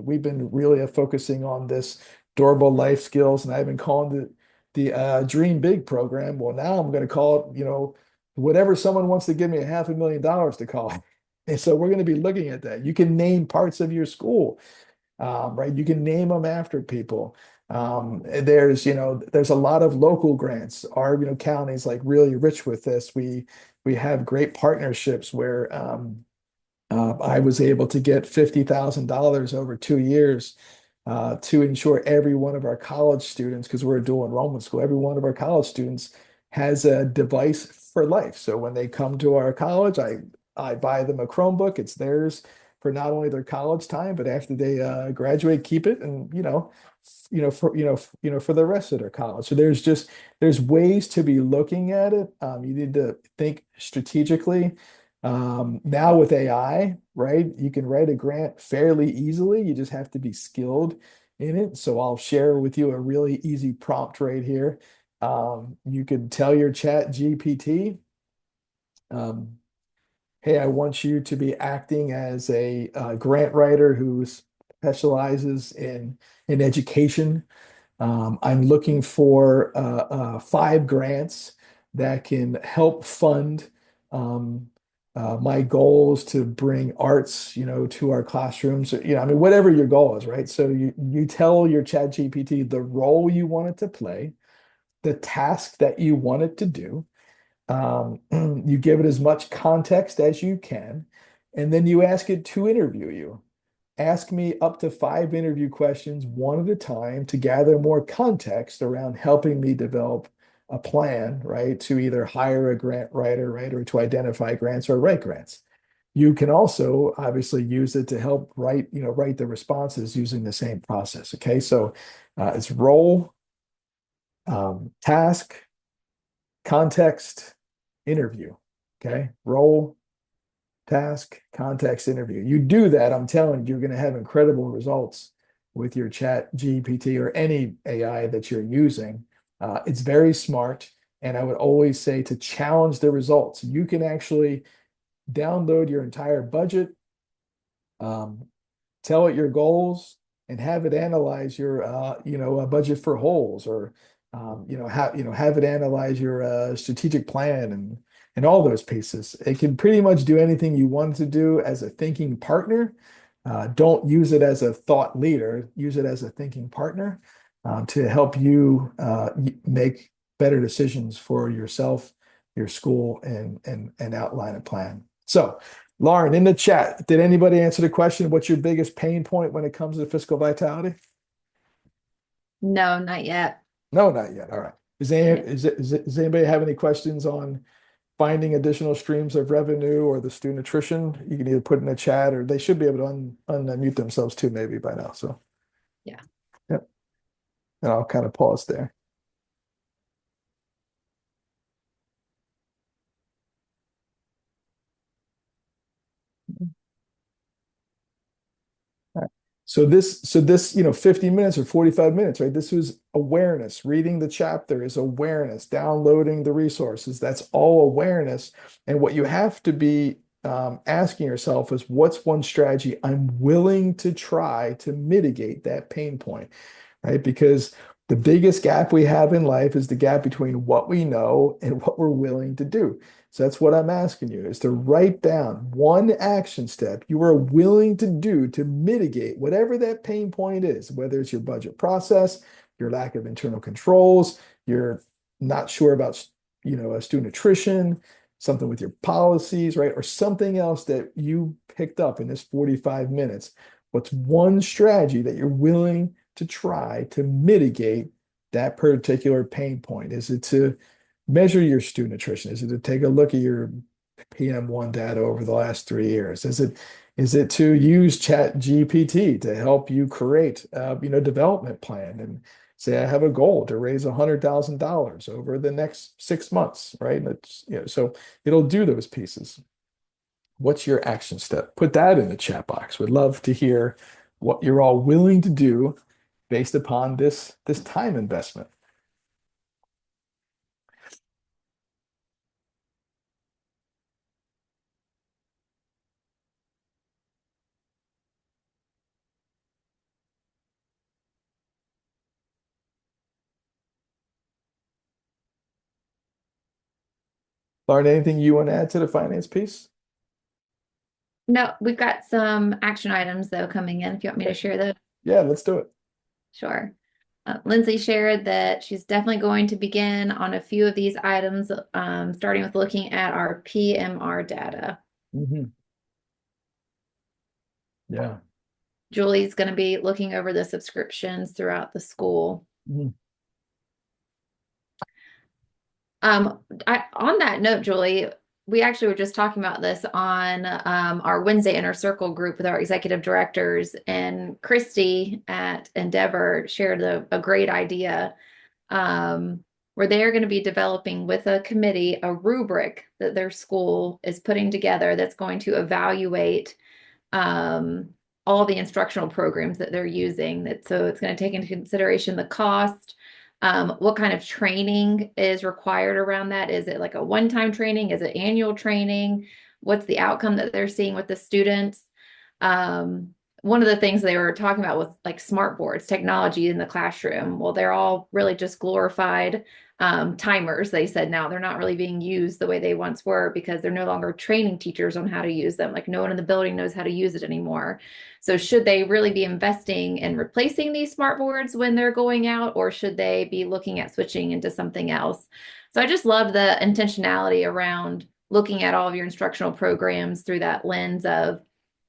we've been really focusing on this durable life skills, and I've been calling the Dream Big program. Well, now I'm going to call it, whatever someone wants to give me $500,000 to call it. And so we're going to be looking at that. You can name parts of your school, right? You can name them after people. There's a lot of local grants. Our, county's like really rich with this. We have great partnerships where I was able to get $50,000 over 2 years to ensure every one of our college students, because we're a dual enrollment school, every one of our college students has a device for life. So when they come to our college, I buy them a Chromebook. It's theirs for not only their college time, but after they graduate, keep it, and for the rest of their college. So there's ways to be looking at it. You need to think strategically. Now with AI, right, you can write a grant fairly easily. You just have to be skilled in it. So I'll share with you a really easy prompt right here. You could tell your chat GPT, hey, I want you to be acting as a grant writer who specializes in education. I'm looking for 5 grants that can help fund my goals to bring arts, to our classrooms. Whatever your goal is, right? So you tell your chat GPT the role you want it to play, the task that you want it to do. You give it as much context as you can, and then you ask it to interview you. Ask me up to 5 interview questions, one at a time, to gather more context around helping me develop a plan, right, to either hire a grant writer, right, or to identify grants or write grants. You can also obviously use it to help write the responses using the same process. Okay, so it's role, Task, context, interview. Okay. Role, task, context, interview. You do that, I'm telling you, you're going to have incredible results with your Chat GPT or any AI that you're using. It's very smart. And I would always say to challenge the results. You can actually download your entire budget, tell it your goals, and have it analyze your budget for holes, or have it analyze your strategic plan and all those pieces. It can pretty much do anything you want it to do as a thinking partner. Don't use it as a thought leader. Use it as a thinking partner to help you make better decisions for yourself, your school, and outline a plan. So, Lauren, in the chat, did anybody answer the question? What's your biggest pain point when it comes to fiscal vitality? No, not yet. No, not yet. All right. Does anybody have any questions on finding additional streams of revenue or the student attrition? You can either put in the chat, or they should be able to unmute themselves too, maybe by now. So, Yeah. yep. And I'll kind of pause there. So this, 50 minutes or 45 minutes, right? This was awareness. Reading the chapter is awareness. Downloading the resources, that's all awareness. And what you have to be asking yourself is, what's one strategy I'm willing to try to mitigate that pain point, right? Because the biggest gap we have in life is the gap between what we know and what we're willing to do. So that's what I'm asking you, is to write down one action step you are willing to do to mitigate whatever that pain point is, whether it's your budget process, your lack of internal controls, you're not sure about, a student attrition, something with your policies, right? Or something else that you picked up in this 45 minutes. What's one strategy that you're willing to try to mitigate that particular pain point? Is it to measure your student attrition? Is it to take a look at your PM1 data over the last 3 years? Is it to use Chat GPT to help you create development plan and say, I have a goal to raise $100,000 over the next 6 months, right? So it'll do those pieces. What's your action step? Put that in the chat box. We'd love to hear what you're all willing to do based upon this time investment. Lauren, anything you want to add to the finance piece? No, we've got some action items though coming in. If you want me to share those. Yeah, let's do it. Sure. Lindsay shared that she's definitely going to begin on a few of these items, starting with looking at our PMR data. Yeah. Julie's going to be looking over the subscriptions throughout the school. On that note, Julie, we actually were just talking about this on our Wednesday Inner Circle group with our executive directors, and Christy at Endeavor shared a great idea where they are going to be developing with a committee a rubric that their school is putting together that's going to evaluate all the instructional programs that they're using. So it's going to take into consideration the cost, what kind of training is required around that. Is it like a one-time training? Is it annual training? What's the outcome that they're seeing with the students? One of the things they were talking about was like smart boards, technology in the classroom. Well, they're all really just glorified timers. They said now they're not really being used the way they once were because they're no longer training teachers on how to use them. Like no one in the building knows how to use it anymore. So should they really be investing in replacing these smart boards when they're going out, or should they be looking at switching into something else? So I just love the intentionality around looking at all of your instructional programs through that lens of,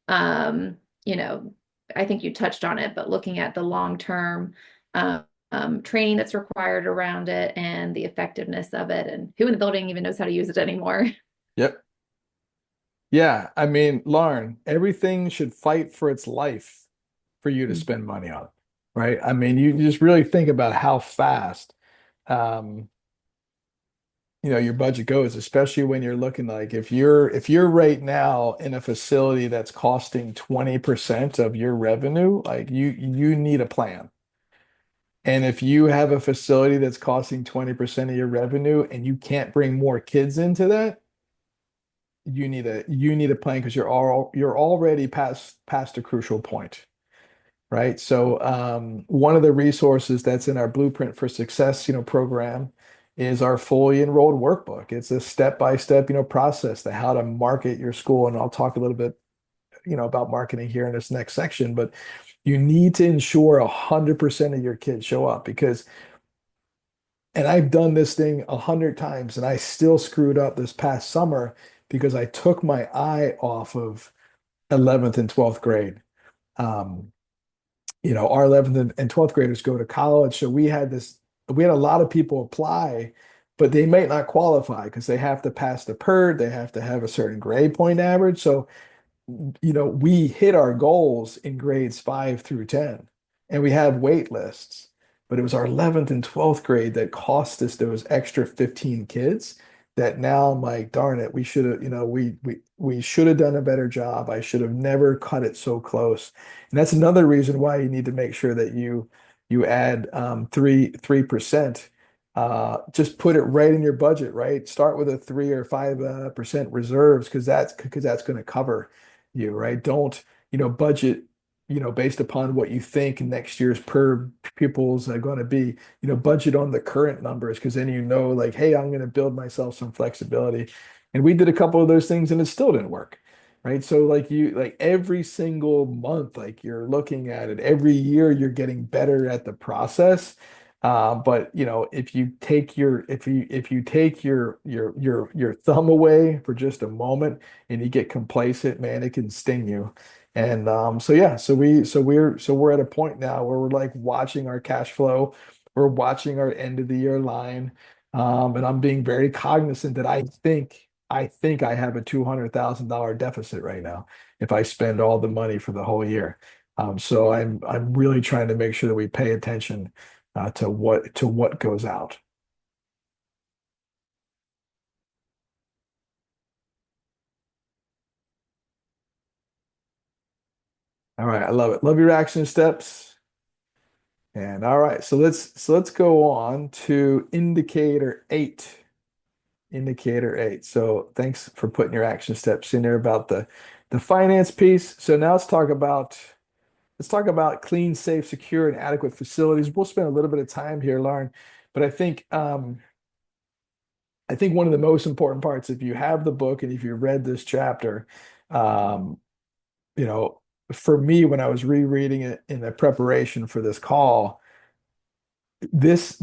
I think you touched on it, but looking at the long-term training that's required around it and the effectiveness of it, and who in the building even knows how to use it anymore. Yep. Yeah, I mean, Lauren, everything should fight for its life for you to spend money on, right? I mean, you just really think about how fast your budget goes, especially when you're looking like if you're right now in a facility that's costing 20% of your revenue, like you need a plan. And if you have a facility that's costing 20% of your revenue and you can't bring more kids into that, you need a plan because you're already past a crucial point, right? So one of the resources that's in our Blueprint for Success, program is our fully enrolled workbook. It's a step-by-step, process to how to market your school. And I'll talk a little bit, about marketing here in this next section, but you need to ensure 100% of your kids show up and I've done this thing 100 times and I still screwed up this past summer because I took my eye off of 11th and 12th grade. Um, our 11th and 12th graders go to college. So we had a lot of people apply, but they might not qualify because they have to pass the PERD, they have to have a certain grade point average. So, we hit our goals in grades 5 through 10, and we have wait lists, but it was our 11th and 12th grade that cost us those extra 15 kids that now I'm like, darn it, we should have, we should have done a better job. I should have never cut it so close. And that's another reason why you need to make sure that you add 3%. Just put it right in your budget, right? Start with a 3 or 5% reserves because that's going to cover you, right? Don't, budget, based upon what you think next year's per pupils are going to be, budget on the current numbers because then like, hey, I'm going to build myself some flexibility. And we did a couple of those things and it still didn't work. Right. So like every single month, like you're looking at it, every year you're getting better at the process. But if you take your thumb away for just a moment and you get complacent, man, it can sting you. And so yeah, so we're at a point now where we're like watching our cash flow, we're watching our end of the year line, and I'm being very cognizant that I think I have a $200,000 deficit right now if I spend all the money for the whole year. So I'm really trying to make sure that we pay attention to what goes out. All right, I love it. Love your action steps. And all right, so let's go on to indicator 8. Indicator 8. So thanks for putting your action steps in there about the finance piece. So now let's talk about clean, safe, secure, and adequate facilities. We'll spend a little bit of time here, Lauren, but I think one of the most important parts, if you have the book and if you read this chapter, um, you know, for me, when I was rereading it in the preparation for this call, this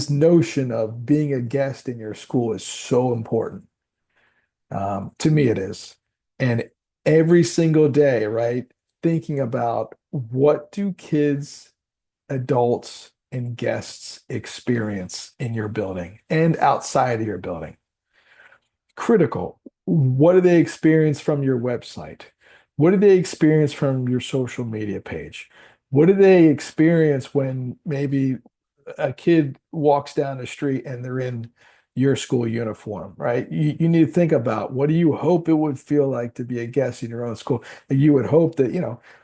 notion of being a guest in your school is so important. To me, it is. And every single day, right, thinking about what do kids, adults, and guests experience in your building and outside of your building. Critical. What do they experience from your website? What do they experience from your social media page? What do they experience when maybe a kid walks down the street and they're in your school uniform, right? You need to think about what do you hope it would feel like to be a guest in your own school? You would hope that,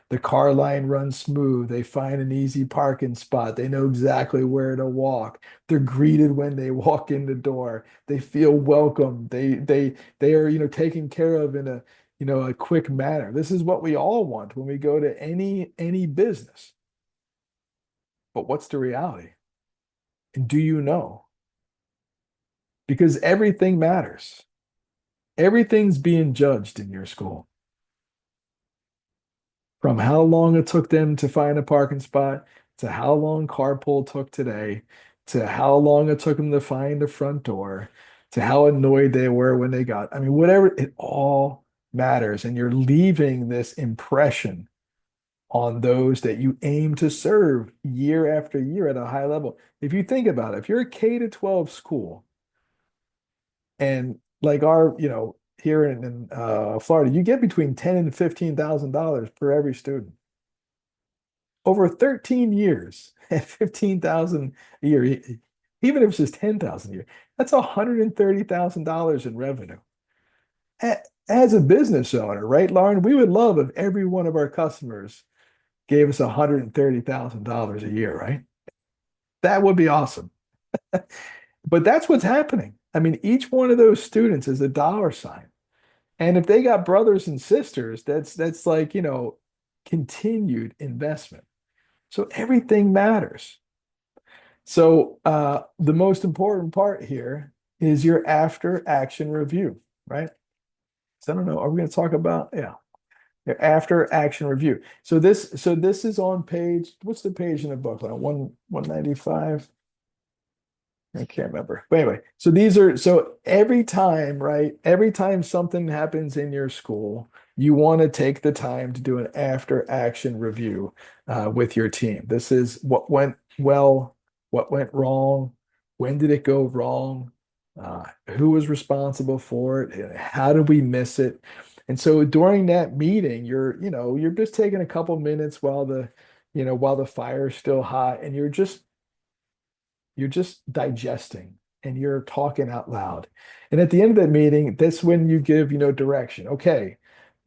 the car line runs smooth. They find an easy parking spot. They know exactly where to walk. They're greeted when they walk in the door. They feel welcome. They are, taken care of in a quick manner. This is what we all want when we go to any business. But what's the reality? And do you know? Because everything matters. Everything's being judged in your school. From how long it took them to find a parking spot, to how long carpool took today, to how long it took them to find the front door, to how annoyed they were when they got, I mean, whatever, it all matters. And you're leaving this impression on those that you aim to serve year after year at a high level. If you think about it, if you're a K to 12 school, and like here in Florida, you get between $10,000 and $15,000 per every student. Over 13 years at $15,000 a year, even if it's just 10,000 a year, that's $130,000 in revenue. As a business owner, right, Lauren, we would love if every one of our customers gave us $130,000 a year, right? That would be awesome. But that's what's happening. I mean, each one of those students is a dollar sign. And if they got brothers and sisters, that's like, continued investment. So everything matters. So the most important part here is your after action review, right? So I don't know, are we going to talk about, yeah, your after action review. So this is on page, what's the page in the book? 195. I can't remember. But anyway, so every time, right? Every time something happens in your school, you want to take the time to do an after action review with your team. This is what went well, what went wrong, when did it go wrong, who was responsible for it, how did we miss it? And so during that meeting, you're just taking a couple minutes while the fire's still hot, and you're just digesting and you're talking out loud. And at the end of that meeting, that's when you give, direction. Okay,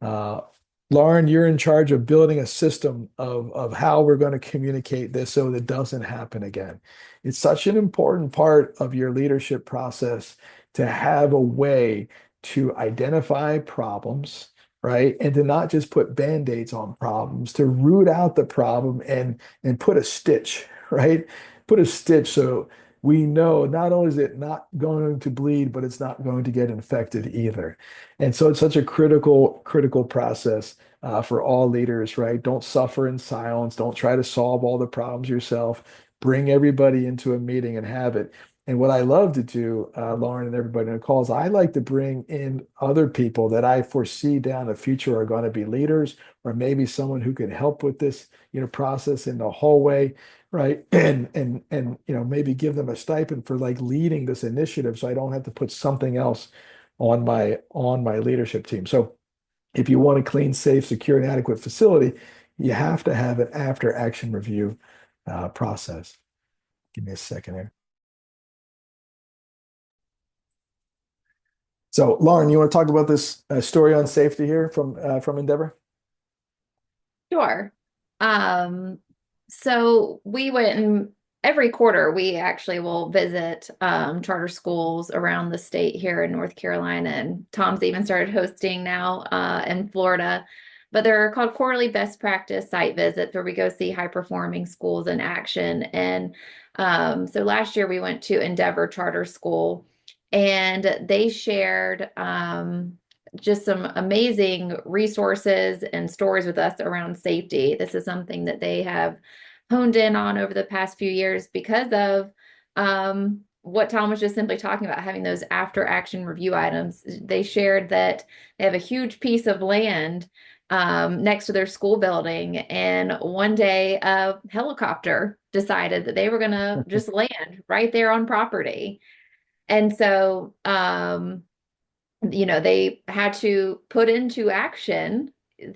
uh, Lauren, you're in charge of building a system of how we're going to communicate this so that it doesn't happen again. It's such an important part of your leadership process to have a way to identify problems, right? And to not just put band-aids on problems, to root out the problem and put a stitch, right? Put a stitch so we know not only is it not going to bleed, but it's not going to get infected either. And so it's such a critical process for all leaders, right? Don't suffer in silence. Don't try to solve all the problems yourself. Bring everybody into a meeting and have it. And what I love to do, Lauren and everybody in the calls, I like to bring in other people that I foresee down the future are going to be leaders, or maybe someone who can help with this, process in the hallway, right? And maybe give them a stipend for like leading this initiative, so I don't have to put something else on my leadership team. So if you want a clean, safe, secure, and adequate facility, you have to have an after action review process. Give me a second here. So, Lauren, you want to talk about this story on safety here from Endeavor? Sure. So we went and every quarter we actually will visit charter schools around the state here in North Carolina, and Tom's even started hosting now in Florida. But they're called quarterly best practice site visits, where we go see high performing schools in action. And so last year we went to Endeavor Charter School, and they shared just some amazing resources and stories with us around safety. This is something that they have honed in on over the past few years because of what Tom was just simply talking about, having those after action review items. They shared that they have a huge piece of land next to their school building, and one day a helicopter decided that they were going to just land right there on property. And so they had to put into action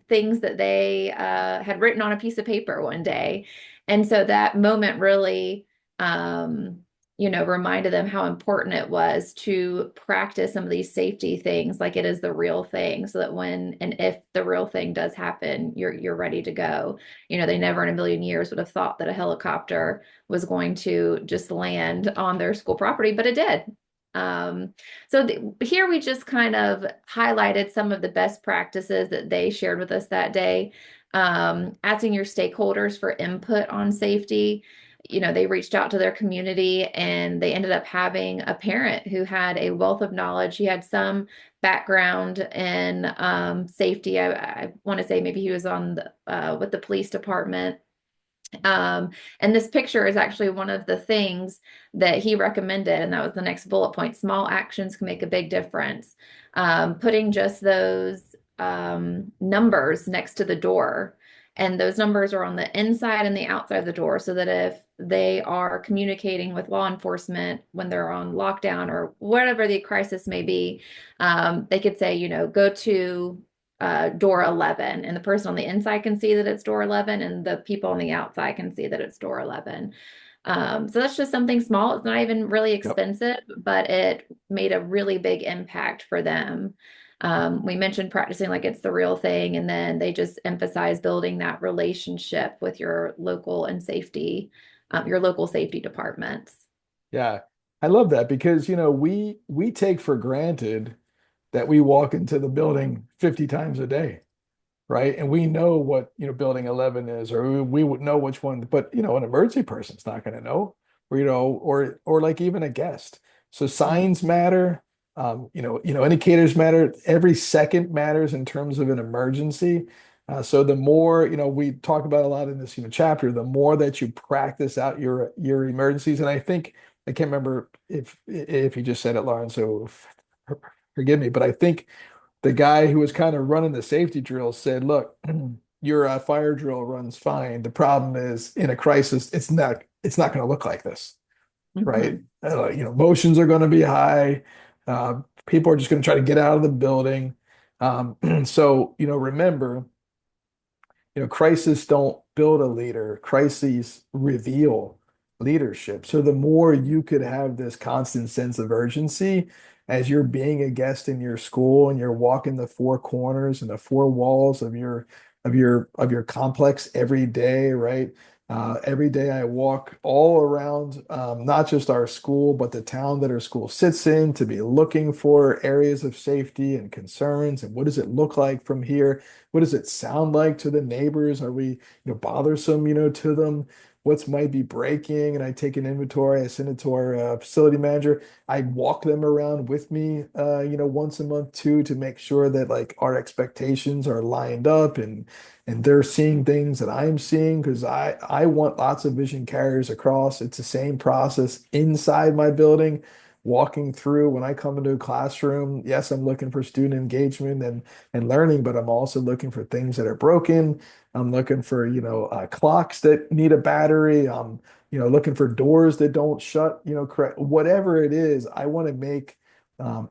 things that they had written on a piece of paper one day. And so that moment really, reminded them how important it was to practice some of these safety things like it is the real thing, so that when and if the real thing does happen, you're ready to go. They never in a million years would have thought that a helicopter was going to just land on their school property, but it did. Here we just kind of highlighted some of the best practices that they shared with us that day. Asking your stakeholders for input on safety. They reached out to their community, and they ended up having a parent who had a wealth of knowledge. He had some background in safety. I want to say maybe he was on with the police department. And this picture is actually one of the things that he recommended, and that was the next bullet point. Small actions can make a big difference. Putting just those numbers next to the door, and those numbers are on the inside and the outside of the door, so that if they are communicating with law enforcement when they're on lockdown or whatever the crisis may be, they could say, go to door 11, and the person on the inside can see that it's door 11, and the people on the outside can see that it's door 11. So that's just something small. It's not even really Yep. expensive, but it made a really big impact for them. We mentioned practicing like it's the real thing, and then they just emphasize building that relationship with your local safety departments. Yeah, I love that because we take for granted that we walk into the building 50 times a day, right? And we know what building 11 is, or we would know which one, but an emergency person's not going to know, or or like even a guest. So signs matter, indicators matter. Every second matters in terms of an emergency. So the more we talk about a lot in this chapter, the more that you practice out your emergencies. And I can't remember if you just said it, Lauren, so forgive me, but I think the guy who was kind of running the safety drill said, "Look, your fire drill runs fine. The problem is in a crisis, it's not going to look like this, right? Mhm. Motions are going to be high. People are just going to try to get out of the building. So remember, crises don't build a leader. Crises reveal leadership. So the more you could have this constant sense of urgency as you're being a guest in your school and you're walking the four corners and the four walls of your complex every day, right? Every day I walk all around, not just our school, but the town that our school sits in to be looking for areas of safety and concerns. And what does it look like from here? What does it sound like to the neighbors? Are we, bothersome, to them? What's might be breaking? And I take an inventory. I send it to our facility manager. I walk them around with me, once a month too, to make sure that like our expectations are lined up and they're seeing things that I'm seeing because I want lots of vision carriers across. It's the same process inside my building. Walking through when I come into a classroom, yes, I'm looking for student engagement and learning, but I'm also looking for things that are broken. I'm looking for, clocks that need a battery. I'm, looking for doors that don't shut, correct. Whatever it is, I want to make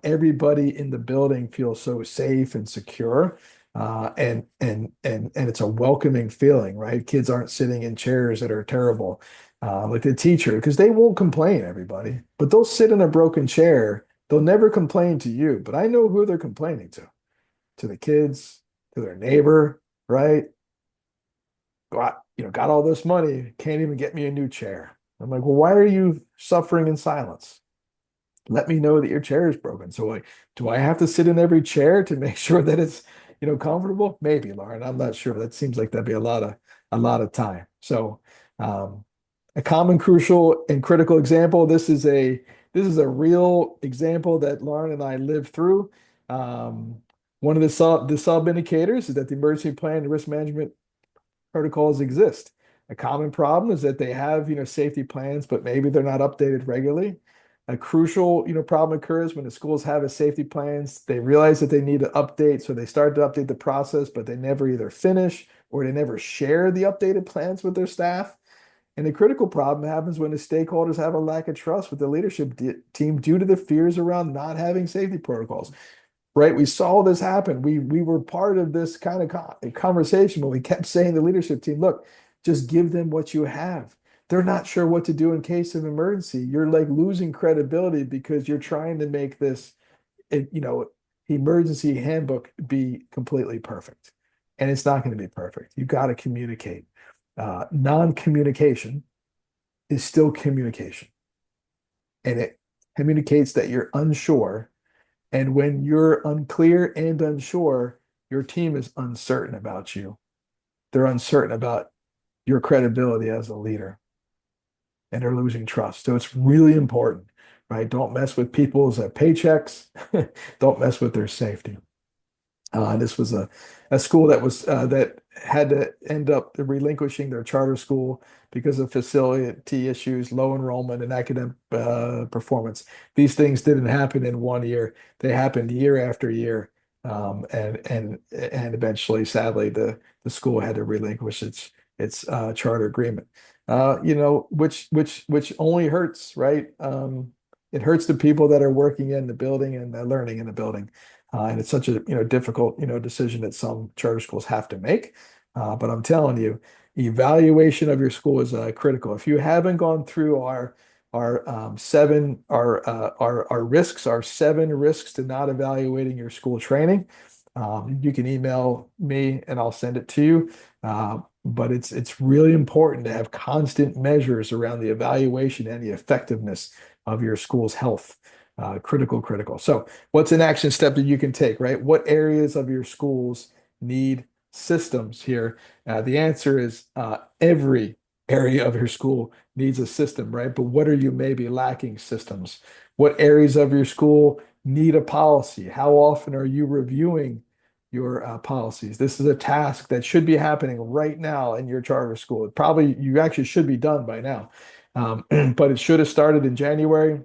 everybody in the building feel so safe and secure. And it's a welcoming feeling, right? Kids aren't sitting in chairs that are terrible, like the teacher, because they won't complain, everybody, but they'll sit in a broken chair. They'll never complain to you, but I know who they're complaining to the kids, to their neighbor, right? Got all this money, can't even get me a new chair. I'm like, well, why are you suffering in silence? Let me know that your chair is broken. So like, do I have to sit in every chair to make sure that it's, comfortable? Maybe, Lauren. I'm not sure. That seems like that'd be a lot of time. So a common, crucial, and critical example. This is a real example that Lauren and I lived through. Um, One of the sub indicators is that the emergency plan and risk management protocols exist. A common problem is that they have, safety plans, but maybe they're not updated regularly. A crucial, problem occurs when the schools have a safety plans. They realize that they need to update, so they start to update the process, but they never either finish or they never share the updated plans with their staff. And the critical problem happens when the stakeholders have a lack of trust with the leadership team due to the fears around not having safety protocols. Right? We saw this happen. We were part of this kind of conversation when we kept saying to the leadership team, look, just give them what you have. They're not sure what to do in case of emergency. You're like losing credibility because you're trying to make this, emergency handbook be completely perfect. And it's not going to be perfect. You got to communicate. Non-communication is still communication. And it communicates that you're unsure. And when you're unclear and unsure, your team is uncertain about you. They're uncertain about your credibility as a leader, and they're losing trust. So it's really important, right? Don't mess with people's paychecks. Don't mess with their safety. This was a school that had to end up relinquishing their charter school because of facility issues, low enrollment, and academic performance. These things didn't happen in one year; they happened year after year, and eventually, sadly, the school had to relinquish its charter agreement. Which only hurts, right? It hurts the people that are working in the building and learning in the building. And it's such a difficult decision that some charter schools have to make. But I'm telling you, evaluation of your school is critical. If you haven't gone through our risks, our 7 risks to not evaluating your school training, you can email me and I'll send it to you. But it's really important to have constant measures around the evaluation and the effectiveness of your school's health. Critical. So what's an action step that you can take, right? What areas of your schools need systems here? The answer is every area of your school needs a system, right? But what are you maybe lacking systems? What areas of your school need a policy? How often are you reviewing your policies? This is a task that should be happening right now in your charter school. It probably, you actually should be done by now. But it should have started in January.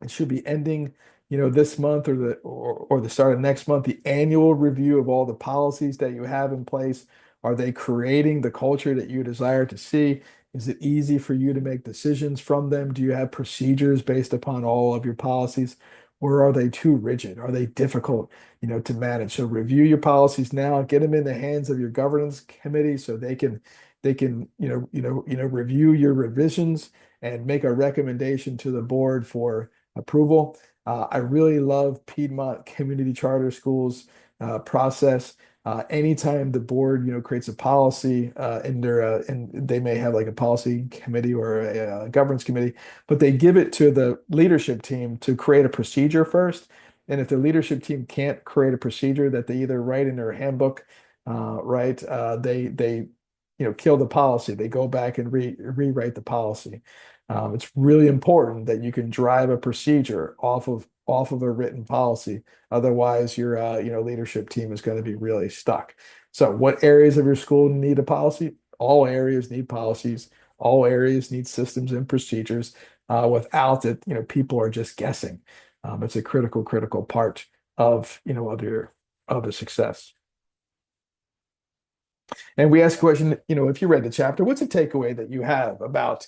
It should be ending, this month or the start of next month. The annual review of all the policies that you have in place. Are they creating the culture that you desire to see? Is it easy for you to make decisions from them? Do you have procedures based upon all of your policies? Or are they too rigid? Are they difficult, to manage? So review your policies now, get them in the hands of your governance committee so they can review your revisions and make a recommendation to the board for approval. I really love Piedmont Community Charter Schools process. Anytime the board, creates a policy and they may have like a policy committee or a governance committee, but they give it to the leadership team to create a procedure first. And if the leadership team can't create a procedure that they either write in their handbook, right, they kill the policy. They go back and rewrite the policy. It's really important that you can drive a procedure off of a written policy. Otherwise, your leadership team is going to be really stuck. So, what areas of your school need a policy? All areas need policies. All areas need systems and procedures. Without it, people are just guessing. It's a critical part of of the success. And we ask a question, if you read the chapter, what's a takeaway that you have about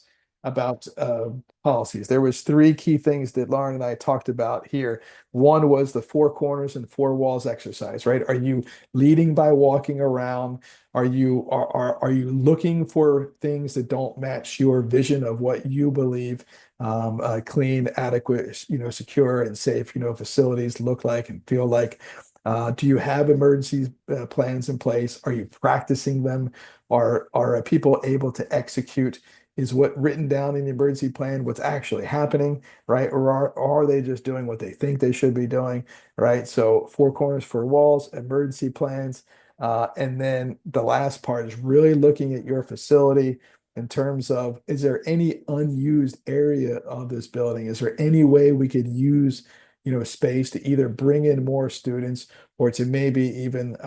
policies? There was 3 key things that Lauren and I talked about here. One was the 4 corners and 4 walls exercise, right? Are you leading by walking around? Are you looking for things that don't match your vision of what you believe clean, adequate, secure and safe, facilities look like and feel like? Do you have emergency plans in place? Are you practicing them? Are people able to execute? Is what written down in the emergency plan what's actually happening, right? Or are they just doing what they think they should be doing, right? So 4 corners, 4 walls, emergency plans. And then the last part is really looking at your facility in terms of, is there any unused area of this building? Is there any way we could use, space to either bring in more students or to maybe even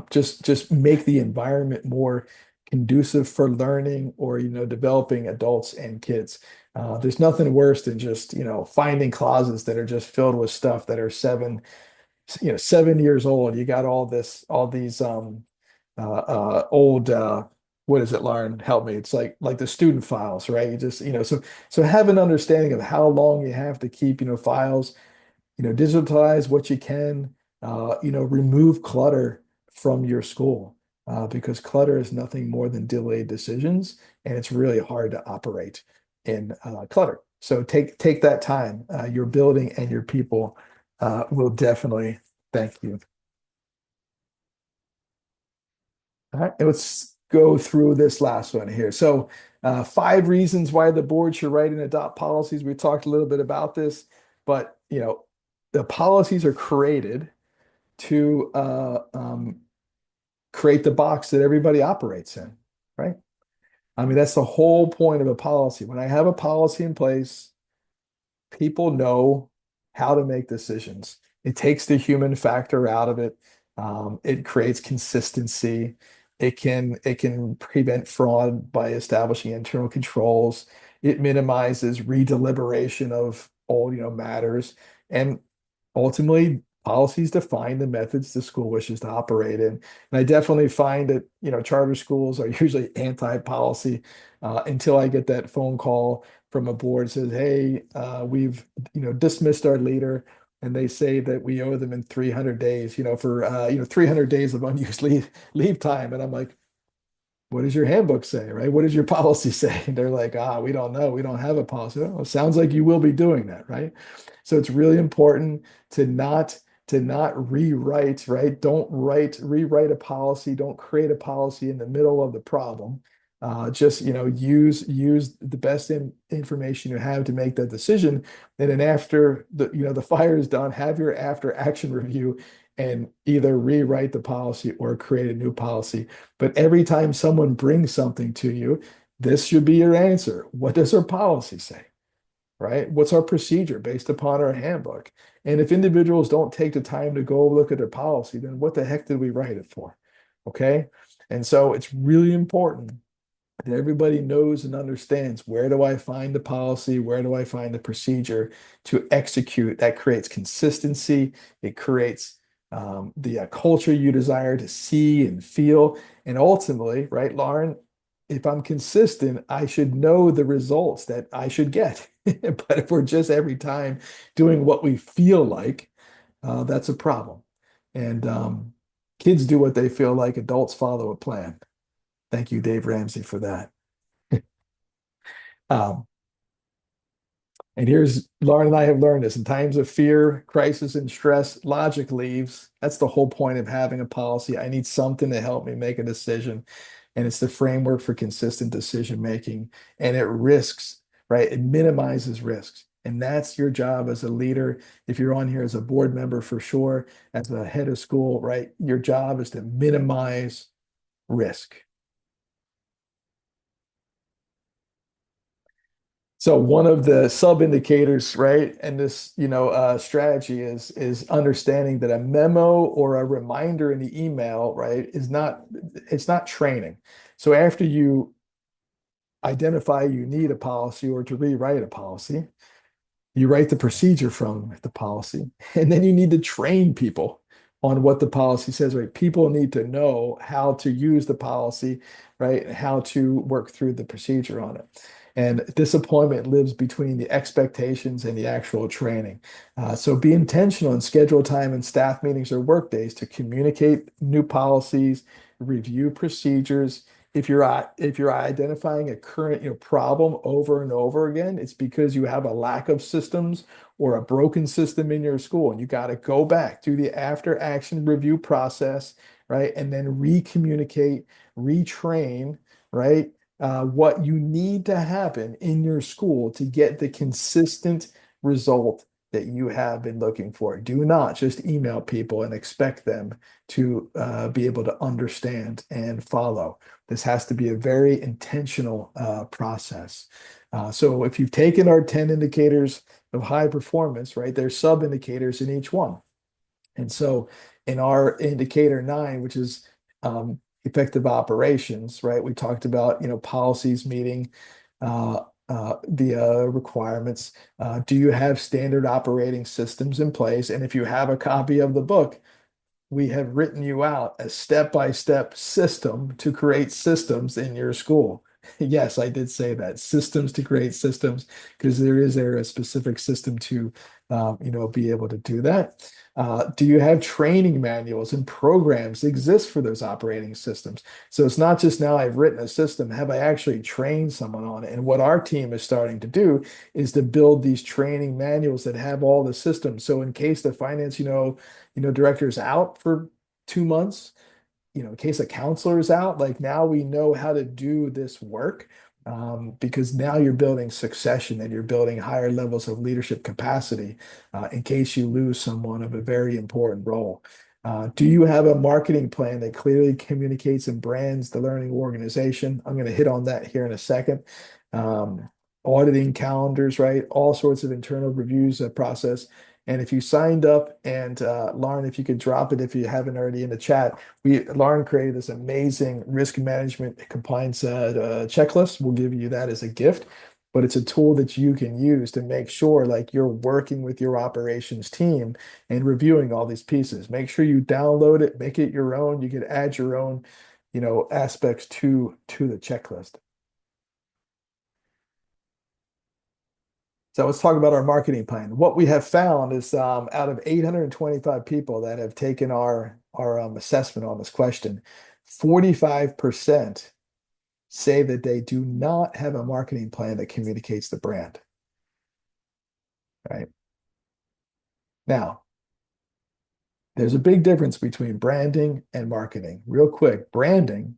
just make the environment more conducive for learning or developing adults and kids. There's nothing worse than just finding closets that are just filled with stuff that are 7 years old. You got all these old what is it, Lauren? Help me. It's like the student files, right? You just so have an understanding of how long you have to keep files, digitalize what you can, remove clutter from your school. Because clutter is nothing more than delayed decisions, and it's really hard to operate in clutter. So take that time. Your building and your people will definitely thank you. All right, let's go through this last one here. So 5 reasons why the board should write and adopt policies. We talked a little bit about this, but the policies are created to create the box that everybody operates in, right? I mean, that's the whole point of a policy. When I have a policy in place, people know how to make decisions. It takes the human factor out of it. It creates consistency. It can prevent fraud by establishing internal controls. It minimizes redeliberation of all matters, and ultimately policies define the methods the school wishes to operate in. And I definitely find that, charter schools are usually anti-policy until I get that phone call from a board that says, hey, we've, dismissed our leader. And they say that we owe them in 300 days, for 300 days of unused leave time. And I'm like, What does your handbook say, right? What does your policy say? And they're like, we don't know. We don't have a policy. Oh, it sounds like you will be doing that, right? So it's really important to not rewrite, right? Don't rewrite a policy. Don't create a policy in the middle of the problem. Just use the best information you have to make that decision. And then after the fire is done, have your after action review and either rewrite the policy or create a new policy. But every time someone brings something to you, this should be your answer. What does our policy say? Right? What's our procedure based upon our handbook? And if individuals don't take the time to go look at their policy, then what the heck did we write it for? Okay. And so it's really important that everybody knows and understands, where do I find the policy? Where do I find the procedure to execute? That creates consistency. It creates the culture you desire to see and feel. And ultimately, right, Lauren, if I'm consistent, I should know the results that I should get. But if we're just every time doing what we feel like, that's a problem. And kids do what they feel like, adults follow a plan. Thank you, Dave Ramsey, for that. Um, and here's Lauren and I have learned this: in times of fear, crisis, and stress, logic leaves. That's the whole point of having a policy. I need something to help me make a decision. And it's the framework for consistent decision making. And it risks, right? It minimizes risks. And that's your job as a leader. If you're on here as a board member, for sure, as the head of school, right? Your job is to minimize risk. So one of the sub indicators, right, and this strategy is understanding that a memo or a reminder in the email, right, it's not training. So after you identify you need a policy or to rewrite a policy, you write the procedure from the policy, and then you need to train people on what the policy says, right? People need to know how to use the policy, right? How to work through the procedure on it. And disappointment lives between the expectations and the actual training. So be intentional and schedule time in staff meetings or work days to communicate new policies, review procedures. If you're identifying a current problem over and over again, it's because you have a lack of systems or a broken system in your school, and you got to go back, do the after action review process, right? And then re-communicate, retrain, right? What you need to happen in your school to get the consistent result that you have been looking for. Do not just email people and expect them to be able to understand and follow. This has to be a very intentional process. So if you've taken our 10 indicators of high performance, right, there's sub indicators in each one. And so in our indicator 9, which is effective operations, right? We talked about, policies meeting the requirements. Do you have standard operating systems in place? And if you have a copy of the book, we have written you out a step-by-step system to create systems in your school. Yes, I did say that, systems to create systems, because there a specific system to be able to do that. Do you have training manuals and programs that exist for those operating systems? So it's not just now I've written a system, have I actually trained someone on it? And what our team is starting to do is to build these training manuals that have all the systems. So in case the finance, director is out for 2 months, in case a counselor is out, like now we know how to do this work. Because now you're building succession and you're building higher levels of leadership capacity in case you lose someone of a very important role. Do you have a marketing plan that clearly communicates and brands the learning organization? I'm going to hit on that here in a second. Auditing calendars, right? All sorts of internal reviews process. And if you signed up, and Lauren, if you could drop it if you haven't already in the chat, Lauren created this amazing risk management compliance checklist. We'll give you that as a gift, but it's a tool that you can use to make sure like you're working with your operations team and reviewing all these pieces. Make sure you download it, make it your own. You can add your own, aspects to the checklist. So let's talk about our marketing plan. What we have found is out of 825 people that have taken our assessment on this question, 45% say that they do not have a marketing plan that communicates the brand. Right? Now, there's a big difference between branding and marketing. Real quick, branding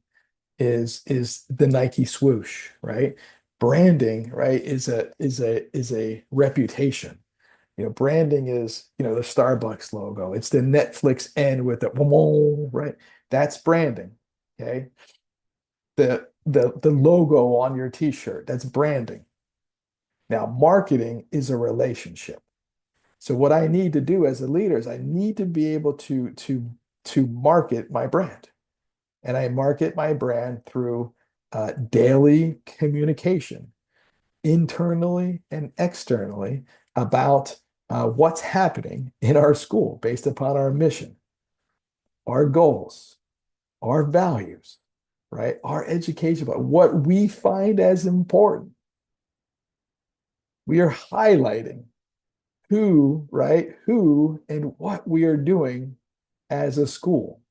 is the Nike swoosh, right? Branding, right, is a reputation. Branding is, the Starbucks logo. It's the Netflix N with the right? That's branding. Okay. The logo on your t-shirt, that's branding. Now, marketing is a relationship. So what I need to do as a leader is I need to be able to market my brand. And I market my brand through daily communication, internally and externally, about what's happening in our school based upon our mission, our goals, our values, right? Our education, about what we find as important. We are highlighting who and what we are doing as a school.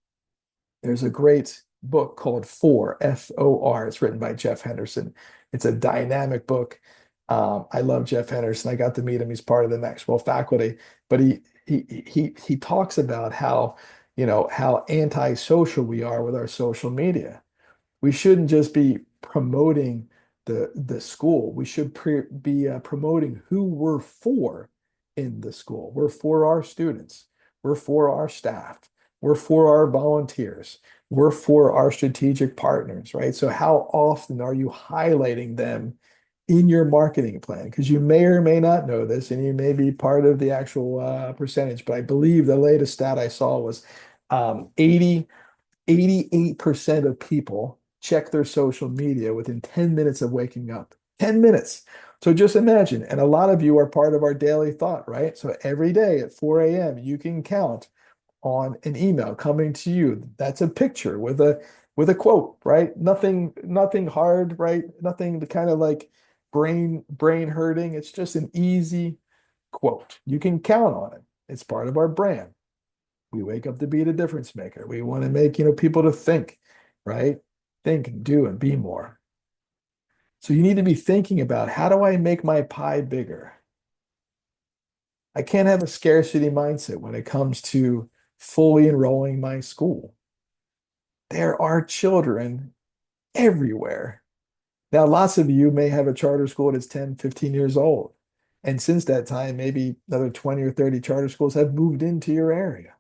There's a great book called For, F-O-R. It's written by Jeff Henderson. It's a dynamic book. I love Jeff Henderson. I got to meet him. He's part of the Maxwell faculty, but he talks about how antisocial we are with our social media. We shouldn't just be promoting the school. We should be promoting who we're for in the school. We're for our students. We're for our staff. We're for our volunteers. We're for our strategic partners, right? So how often are you highlighting them in your marketing plan? Because you may or may not know this, and you may be part of the actual percentage, but I believe the latest stat I saw was 88% of people check their social media within 10 minutes of waking up. 10 minutes. So just imagine, and a lot of you are part of our daily thought, right? So every day at 4 a.m., you can count on an email coming to you. That's a picture with a quote, right? Nothing hard, right? Nothing to kind of like brain hurting. It's just an easy quote. You can count on it. It's part of our brand. We wake up to be the difference maker. We want to make, people to think, right? Think and do and be more. So you need to be thinking about, how do I make my pie bigger? I can't have a scarcity mindset when it comes to fully enrolling my school. There are children everywhere. Now, lots of you may have a charter school that's 10, 15 years old. And since that time, maybe another 20 or 30 charter schools have moved into your area.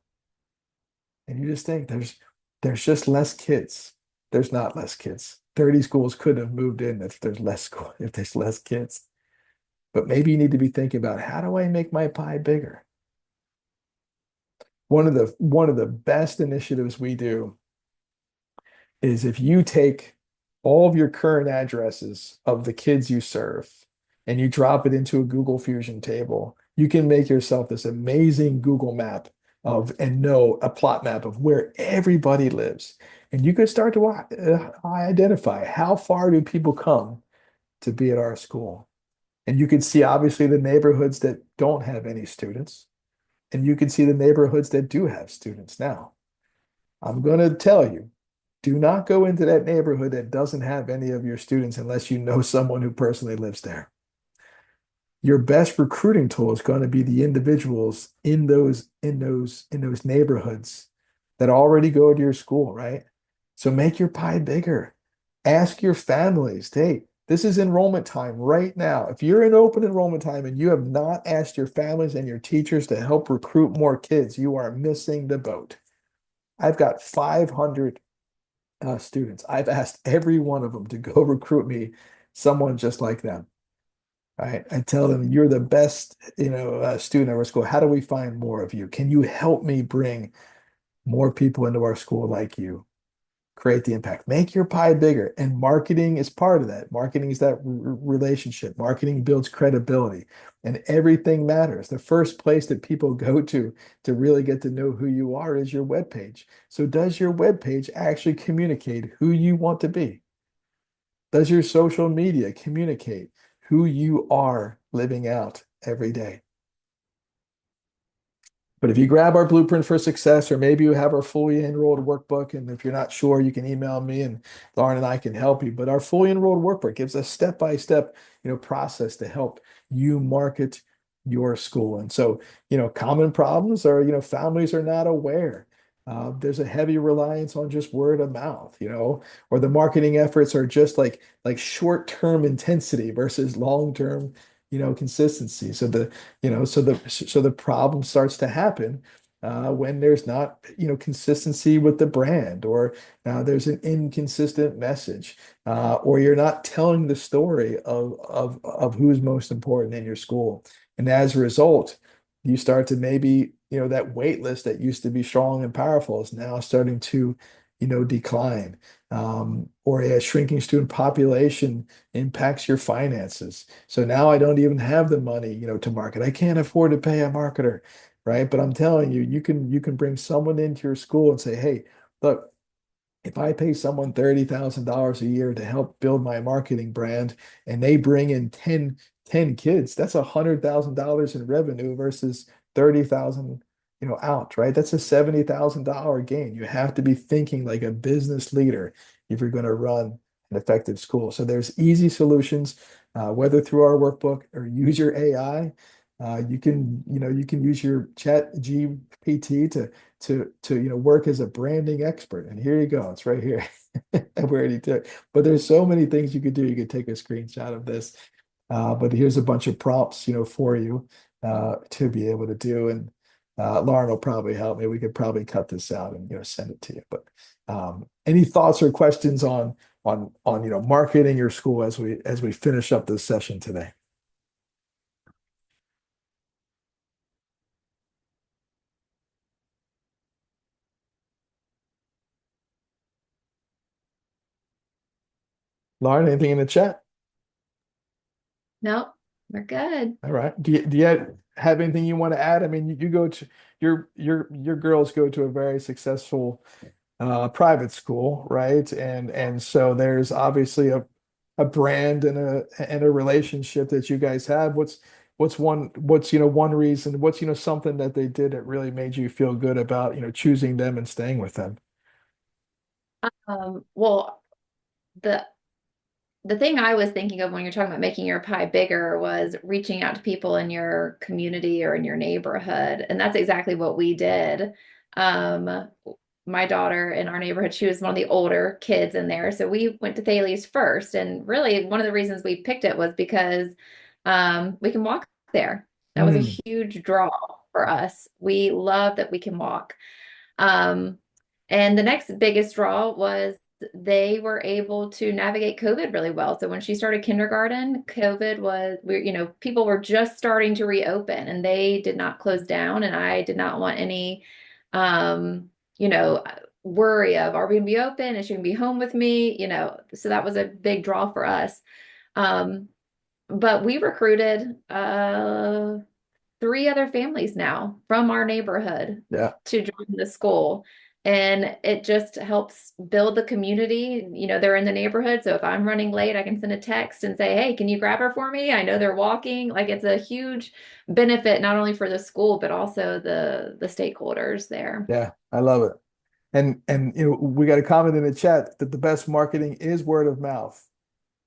And you just think there's just less kids. There's not less kids. 30 schools couldn't have moved in if there's less kids. But maybe you need to be thinking about, how do I make my pie bigger? One of the best initiatives we do is, if you take all of your current addresses of the kids you serve and you drop it into a Google Fusion table, you can make yourself this amazing Google map a plot map of where everybody lives. And you could start to identify, how far do people come to be at our school? And you can see, obviously, the neighborhoods that don't have any students. And you can see the neighborhoods that do have students. Now, I'm going to tell you, do not go into that neighborhood that doesn't have any of your students unless you know someone who personally lives there. Your best recruiting tool is going to be the individuals in those neighborhoods that already go to your school, right? So make your pie bigger. Ask your families, hey, this is enrollment time right now. If you're in open enrollment time and you have not asked your families and your teachers to help recruit more kids, you are missing the boat. I've got 500 students. I've asked every one of them to go recruit me someone just like them. Right? I tell them, you're the best, student at our school. How do we find more of you? Can you help me bring more people into our school like you? Create the impact. Make your pie bigger. And marketing is part of that. Marketing is that relationship. Marketing builds credibility, and everything matters. The first place that people go to really get to know who you are is your webpage. So does your webpage actually communicate who you want to be? Does your social media communicate who you are living out every day? But if you grab our Blueprint for Success, or maybe you have our fully enrolled workbook, and if you're not sure, you can email me and Lauren and I can help you. But our fully enrolled workbook gives a step-by-step, process to help you market your school. And so, common problems are, families are not aware. There's a heavy reliance on just word of mouth, or the marketing efforts are just like short-term intensity versus long-term, consistency. So the problem starts to happen when there's not, consistency with the brand, or there's an inconsistent message, or you're not telling the story of who's most important in your school. And as a result, you start to maybe, that wait list that used to be strong and powerful is now starting to, decline. Or a shrinking student population impacts your finances. So now I don't even have the money, to market. I can't afford to pay a marketer, right? But I'm telling you, you can bring someone into your school and say, hey, look, if I pay someone $30,000 a year to help build my marketing brand, and they bring in 10 kids, that's $100,000 in revenue versus 30,000, out, right? That's a $70,000 gain. You have to be thinking like a business leader if you're going to run an effective school. So there's easy solutions, whether through our workbook or use your AI. You can use your Chat GPT to work as a branding expert. And here you go. It's right here. We already did. But there's so many things you could do. You could take a screenshot of this. But here's a bunch of prompts, for you to be able to do. And Lauren will probably help me. We could probably cut this out and send it to you. But any thoughts or questions on marketing your school as we finish up this session today? Lauren, anything in the chat? Nope, we're good. All right. Do you have anything you want to add? I mean, you go to your girls go to a very successful private school, right? And so there's obviously a brand and a relationship that you guys have. What's one reason, something that they did that really made you feel good about, choosing them and staying with them? Well, the the thing I was thinking of when you're talking about making your pie bigger was reaching out to people in your community or in your neighborhood. And that's exactly what we did. Um, my daughter in our neighborhood, she was one of the older kids in there. So we went to Thales first. And really, one of the reasons we picked it was because we can walk there. That was a Mm, huge draw for us. We love that we can walk. Um, and the next biggest draw was they were able to navigate COVID really well. So when she started kindergarten, COVID was, people were just starting to reopen and they did not close down. And I did not want any, um, you know, worry of, are we going to be open? Is she going to be home with me? So that was a big draw for us. Um, but we recruited, three other families now from our neighborhood yeah. to join the school. And it just helps build the community. They're in the neighborhood. So if I'm running late, I can send a text and say, hey, can you grab her for me? I know they're walking. Like it's a huge benefit, not only for the school, but also the stakeholders there. Yeah, I love it. And we got a comment in the chat that the best marketing is word of mouth.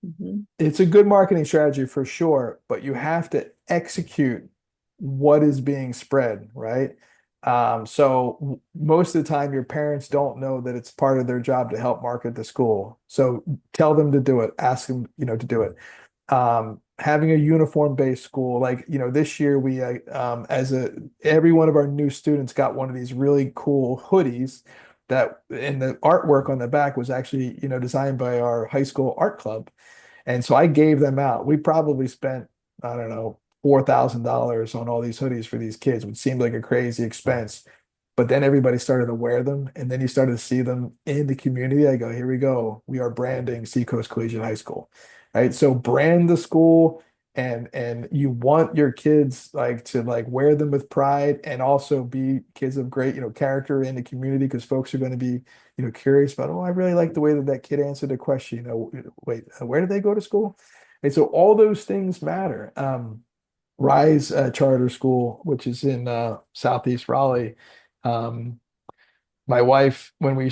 Mhm. It's a good marketing strategy for sure, but you have to execute what is being spread, right? So most of the time, your parents don't know that it's part of their job to help market the school. So tell them to do it. Ask them, to do it. Having a uniform-based school, like this year we, every one of our new students got one of these really cool hoodies that, and the artwork on the back was actually, designed by our high school art club. And so I gave them out. We probably spent, I don't know, $4,000 on all these hoodies for these kids, which seemed like a crazy expense. But then everybody started to wear them, and then you started to see them in the community. I go, here we go. We are branding Seacoast Collegiate High School, right? So brand the school, and you want your kids to wear them with pride, and also be kids of great, character in the community, because folks are going to be, curious about, oh, I really like the way that kid answered the question. Wait, where did they go to school? And so all those things matter. Rise Charter School, which is in Southeast Raleigh. Um, my wife, when we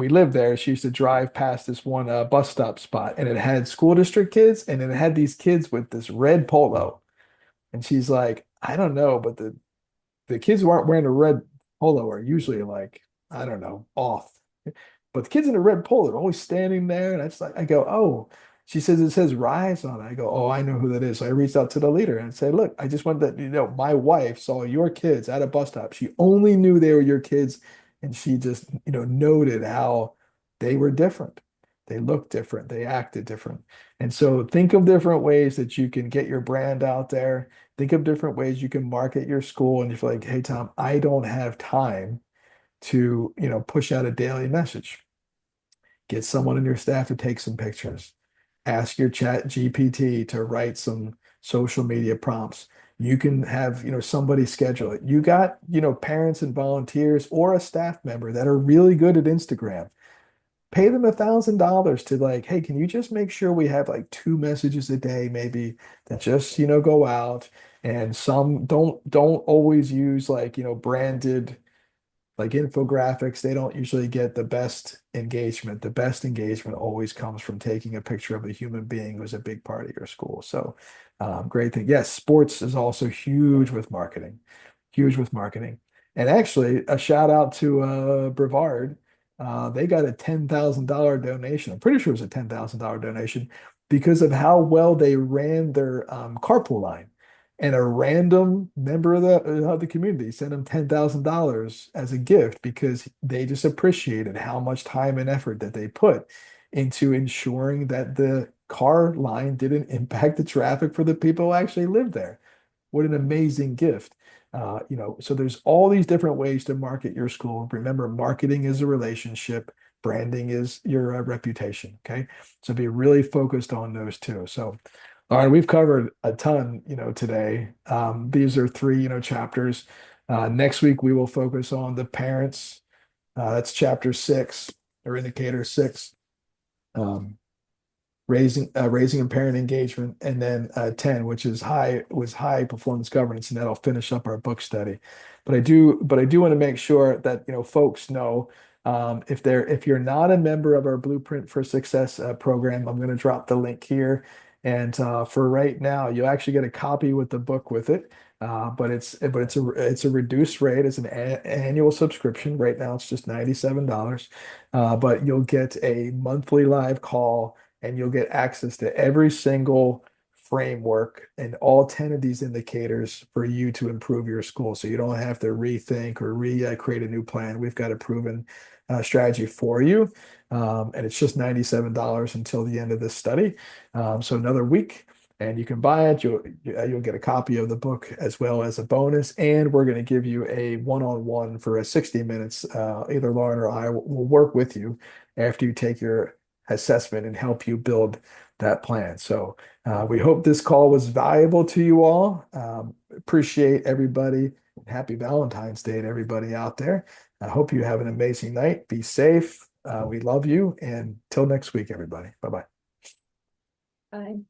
lived there, she used to drive past this one bus stop spot, and it had school district kids, and it had these kids with this red polo. And she's like, I don't know, but the kids who aren't wearing a red polo are usually like, I don't know, off. But the kids in the red polo are always standing there. And I go, oh, she says it says Rise on it. I go, oh, I know who that is. So I reached out to the leader and said, look, I just want that, my wife saw your kids at a bus stop. She only knew they were your kids. And she just, noted how they were different. They looked different. They acted different. And so think of different ways that you can get your brand out there. Think of different ways you can market your school. And if you're like, hey, Tom, I don't have time to, push out a daily message. Get someone in your staff to take some pictures. Ask your chat GPT to write some social media prompts. You can have, somebody schedule it. You got, parents and volunteers or a staff member that are really good at Instagram. Pay them $1,000 to like, hey, can you just make sure we have like 2 messages a day, maybe that just, go out, and some don't always use like, branded like infographics. They don't usually get the best engagement. The best engagement always comes from taking a picture of a human being who's a big part of your school. So great thing. Yes, sports is also huge with marketing, huge with marketing. And actually, a shout out to Brevard. They got a $10,000 donation. I'm pretty sure it was a $10,000 donation because of how well they ran their carpool line. And a random member of the community sent them $10,000 as a gift because they just appreciated how much time and effort that they put into ensuring that the car line didn't impact the traffic for the people who actually live there. What an amazing gift. So there's all these different ways to market your school. Remember, marketing is a relationship, branding is your reputation. Okay. So be really focused on those two. So, all right, we've covered a ton, today. These are 3, chapters. Next week, we will focus on the parents. That's chapter 6 or indicator 6. Raising and parent engagement, and then 10, which is high performance governance, and that'll finish up our book study. But I do want to make sure that folks know, if you're not a member of our Blueprint for Success program, I'm going to drop the link here. And for right now, you'll actually get a copy with the book with it. But it's a reduced rate. It's an annual subscription. Right now, it's just $97. But you'll get a monthly live call, and you'll get access to every single framework and all 10 of these indicators for you to improve your school. So you don't have to rethink or create a new plan. We've got a proven strategy for you. And it's just $97 until the end of this study. So another week, and you can buy it. You'll get a copy of the book as well as a bonus. And we're going to give you a one-on-one for a 60 minutes. Either Lauren or I will work with you after you take your assessment and help you build that plan. So we hope this call was valuable to you all. Appreciate everybody. Happy Valentine's Day to everybody out there. I hope you have an amazing night. Be safe. We love you. And till next week, everybody. Bye-bye. Bye.